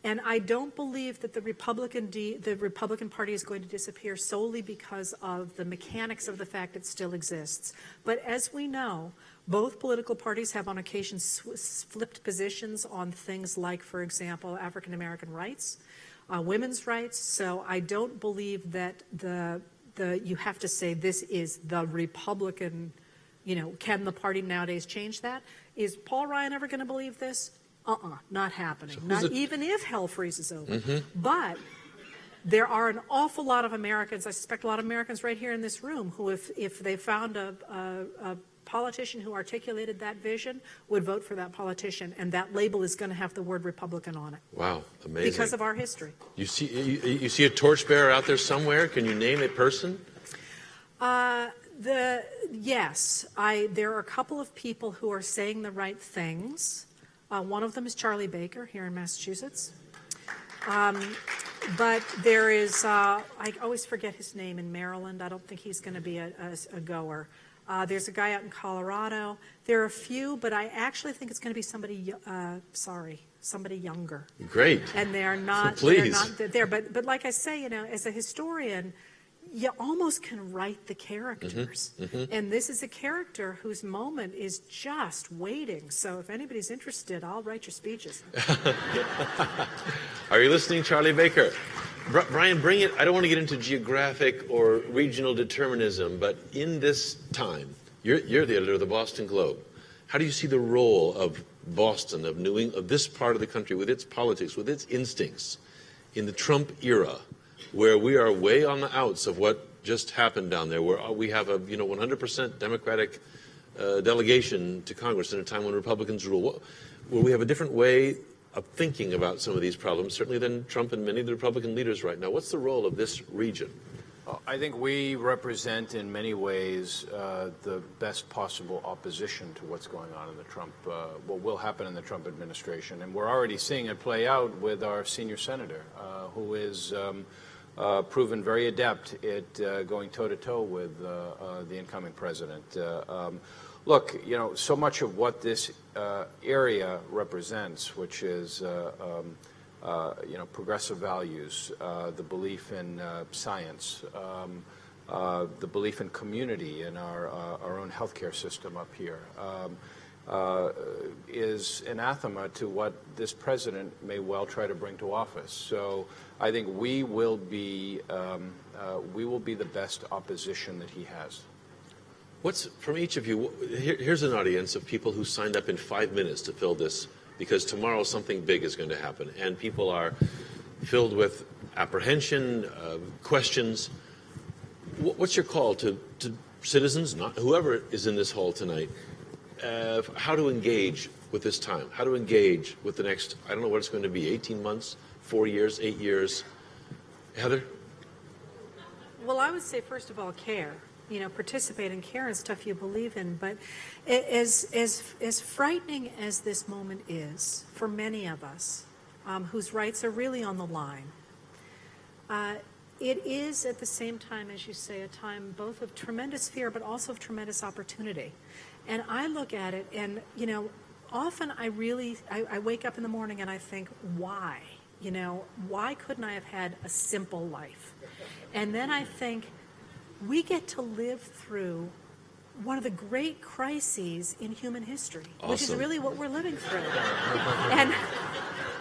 And I don't believe that the Republican Party is going to disappear solely because of the mechanics of the fact it still exists. But as we know, both political parties have on occasion flipped positions on things like, for example, African American rights, women's rights. So I don't believe that you have to say this is the Republican, can the party nowadays change that? Is Paul Ryan ever going to believe this? Not happening. Not even if hell freezes over. But there are an awful lot of Americans, I suspect a lot of Americans right here in this room, who if they found a politician who articulated that vision, would vote for that politician, and that label is going to have the word Republican on it. Wow, amazing. Because of our history. You see a torchbearer out there somewhere? Can you name a person? Yes. There are a couple of people who are saying the right things. One of them is Charlie Baker here in Massachusetts. But there is, I always forget his name, in Maryland. I don't think he's going to be a goer. There's a guy out in Colorado. There are a few, but I actually think it's going to be somebody, somebody younger. Great. And they're not, Please. they're not there. But like I say, as a historian, you almost can write the characters. And this is a character whose moment is just waiting. So if anybody's interested, I'll write your speeches. Are you listening, Charlie Baker? Brian, bring it. I don't want to get into geographic or regional determinism, but in this time, you're the editor of the Boston Globe. How do you see the role of Boston, of New England, of this part of the country, with its politics, with its instincts, in the Trump era, where we are way on the outs of what just happened down there, where we have a 100% Democratic delegation to Congress in a time when Republicans rule, where we have a different way of thinking about some of these problems, certainly than Trump and many of the Republican leaders right now. What's the role of this region? I think we represent in many ways the best possible opposition to what's going on in the Trump, what will happen in the Trump administration. And we're already seeing it play out with our senior senator, who is proven very adept at going toe-to-toe with the incoming president. Look, so much of what this area represents, which is progressive values, the belief in science, the belief in community in our own healthcare system up here, is anathema to what this president may well try to bring to office. So I think we will be the best opposition that he has. What's, from each of you, here's an audience of people who signed up in 5 minutes to fill this, because tomorrow something big is going to happen, and people are filled with apprehension, questions. What's your call to citizens, not whoever is in this hall tonight, how to engage with this time, how to engage with the next, I don't know what it's going to be, 18 months, 4 years, 8 years? Heather? Well, I would say, first of all, care. Participate in care and stuff you believe in. But as frightening as this moment is for many of us, whose rights are really on the line, it is at the same time, as you say, a time both of tremendous fear but also of tremendous opportunity. And I look at it and, often I wake up in the morning and I think, why? Why couldn't I have had a simple life? And then I think, we get to live through one of the great crises in human history, which is really what we're living through.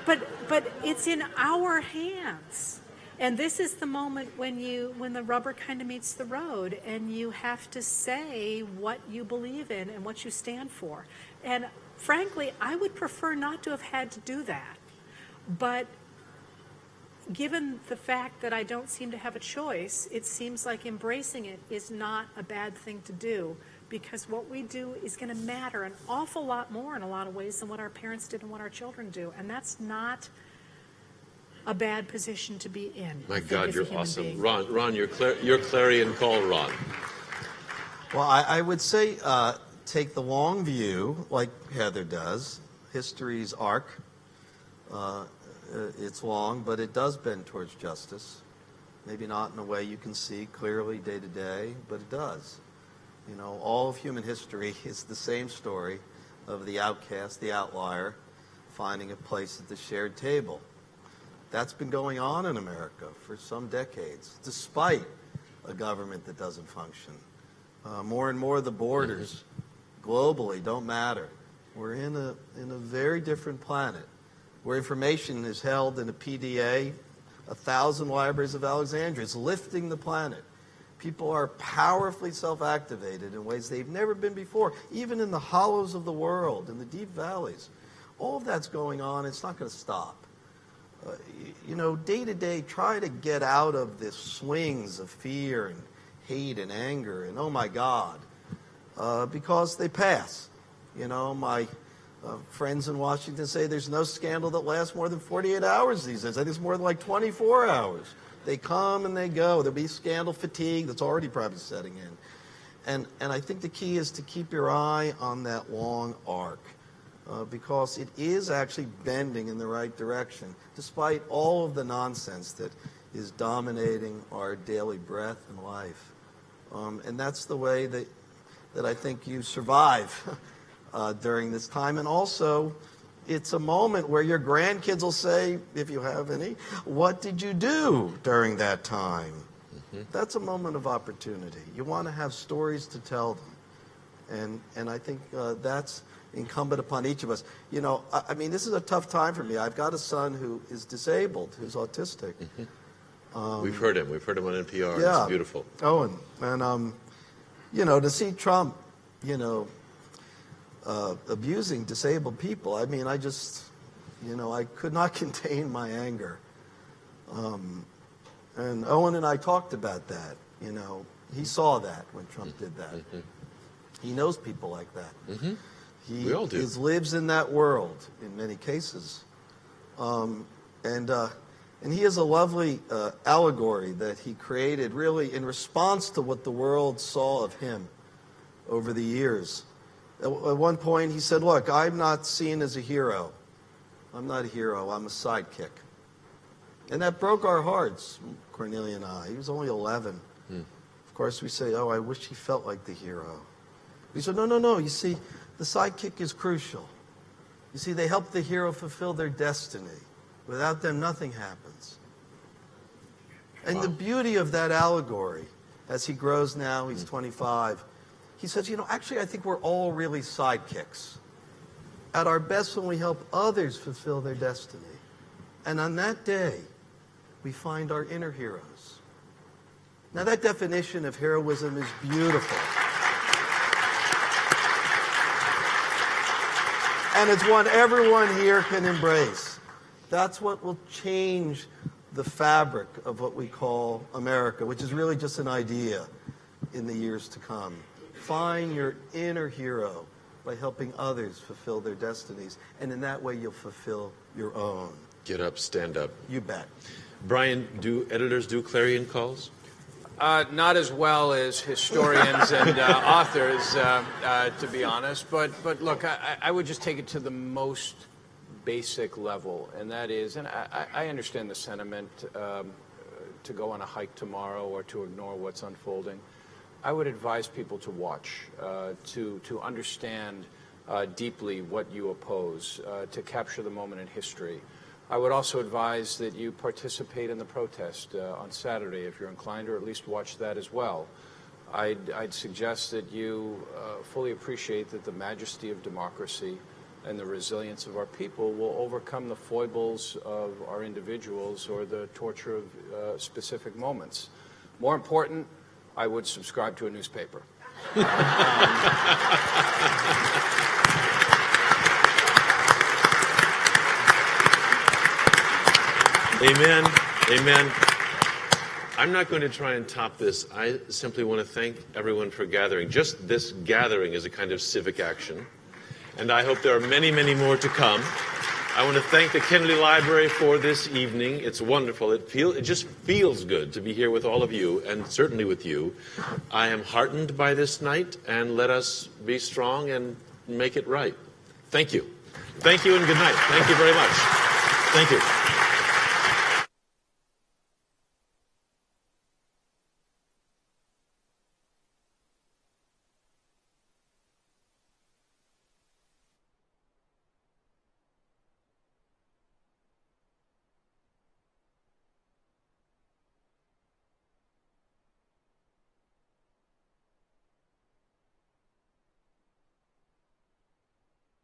But it's in our hands. And this is the moment when the rubber kind of meets the road and you have to say what you believe in and what you stand for. And frankly, I would prefer not to have had to do that. But given the fact that I don't seem to have a choice, it seems like embracing it is not a bad thing to do, because what we do is going to matter an awful lot more in a lot of ways than what our parents did and what our children do. And that's not a bad position to be in. My God, you're awesome. Ron, your clarion call, Ron. Well, I would say take the long view, like Heather does. History's arc. It's long, but it does bend towards justice. Maybe not in a way you can see clearly day to day, but it does. All of human history is the same story of the outcast, the outlier, finding a place at the shared table. That's been going on in America for some decades, despite a government that doesn't function. More and more the borders globally don't matter. We're in a very different planet, where information is held in a PDA, 1,000 libraries of Alexandria. It's lifting the planet. People are powerfully self-activated in ways they've never been before, even in the hollows of the world, in the deep valleys. All of that's going on. It's not going to stop. Day to day, try to get out of the swings of fear and hate and anger and, oh, my God, because they pass. My friends in Washington say there's no scandal that lasts more than 48 hours these days. I think it's more like 24 hours. They come and they go. There'll be scandal fatigue that's already probably setting in. And I think the key is to keep your eye on that long arc, because it is actually bending in the right direction, despite all of the nonsense that is dominating our daily breath and life. And that's the way that I think you survive during this time. And also, it's a moment where your grandkids will say, if you have any, what did you do during that time? That's a moment of opportunity. You want to have stories to tell them. And I think that's incumbent upon each of us. You know, I mean, this is a tough time for me. I've got a son who is disabled, who's autistic. We've heard him. We've heard him on NPR. Yeah. It's beautiful. Owen. And, you know, to see Trump, you know, abusing disabled people, I mean, I just, you know, I could not contain my anger. And Owen and I talked about that. You know, he saw that when Trump did that. He knows people like that. We all do. He lives in that world in many cases. And he has a lovely allegory that he created really in response to what the world saw of him over the years. At one point he said, look, I'm not seen as a hero. I'm not a hero, I'm a sidekick. And that broke our hearts, Cornelia and I. He was only 11. Of course we say, oh, I wish he felt like the hero. We said, no, you see, the sidekick is crucial. You see, they help the hero fulfill their destiny. Without them, nothing happens. And the beauty of that allegory, as he grows now, he's 25, he says, you know, actually, I think we're all really sidekicks. At our best when we help others fulfill their destiny. And on that day, we find our inner heroes. Now, that definition of heroism is beautiful. And it's one everyone here can embrace. That's what will change the fabric of what we call America, which is really just an idea in the years to come. Find your inner hero by helping others fulfill their destinies. And in that way, you'll fulfill your own. Get up, stand up. You bet. Brian, do editors do clarion calls? Not as well as historians and authors, to be honest. But look, I would just take it to the most basic level, and that is, and I understand the sentiment to go on a hike tomorrow or to ignore what's unfolding. I would advise people to watch, to understand deeply what you oppose, to capture the moment in history. I would also advise that you participate in the protest on Saturday if you're inclined, or at least watch that as well. I'd suggest that you fully appreciate that the majesty of democracy and the resilience of our people will overcome the foibles of our individuals or the torture of specific moments. More important, I would subscribe to a newspaper. Amen. Amen. I'm not going to try and top this. I simply want to thank everyone for gathering. Just this gathering is a kind of civic action. And I hope there are many, many more to come. I want to thank the Kennedy Library for this evening. It's wonderful. It just feels good to be here with all of you, and certainly with you. I am heartened by this night, and let us be strong and make it right. Thank you. Thank you and good night. Thank you very much. Thank you.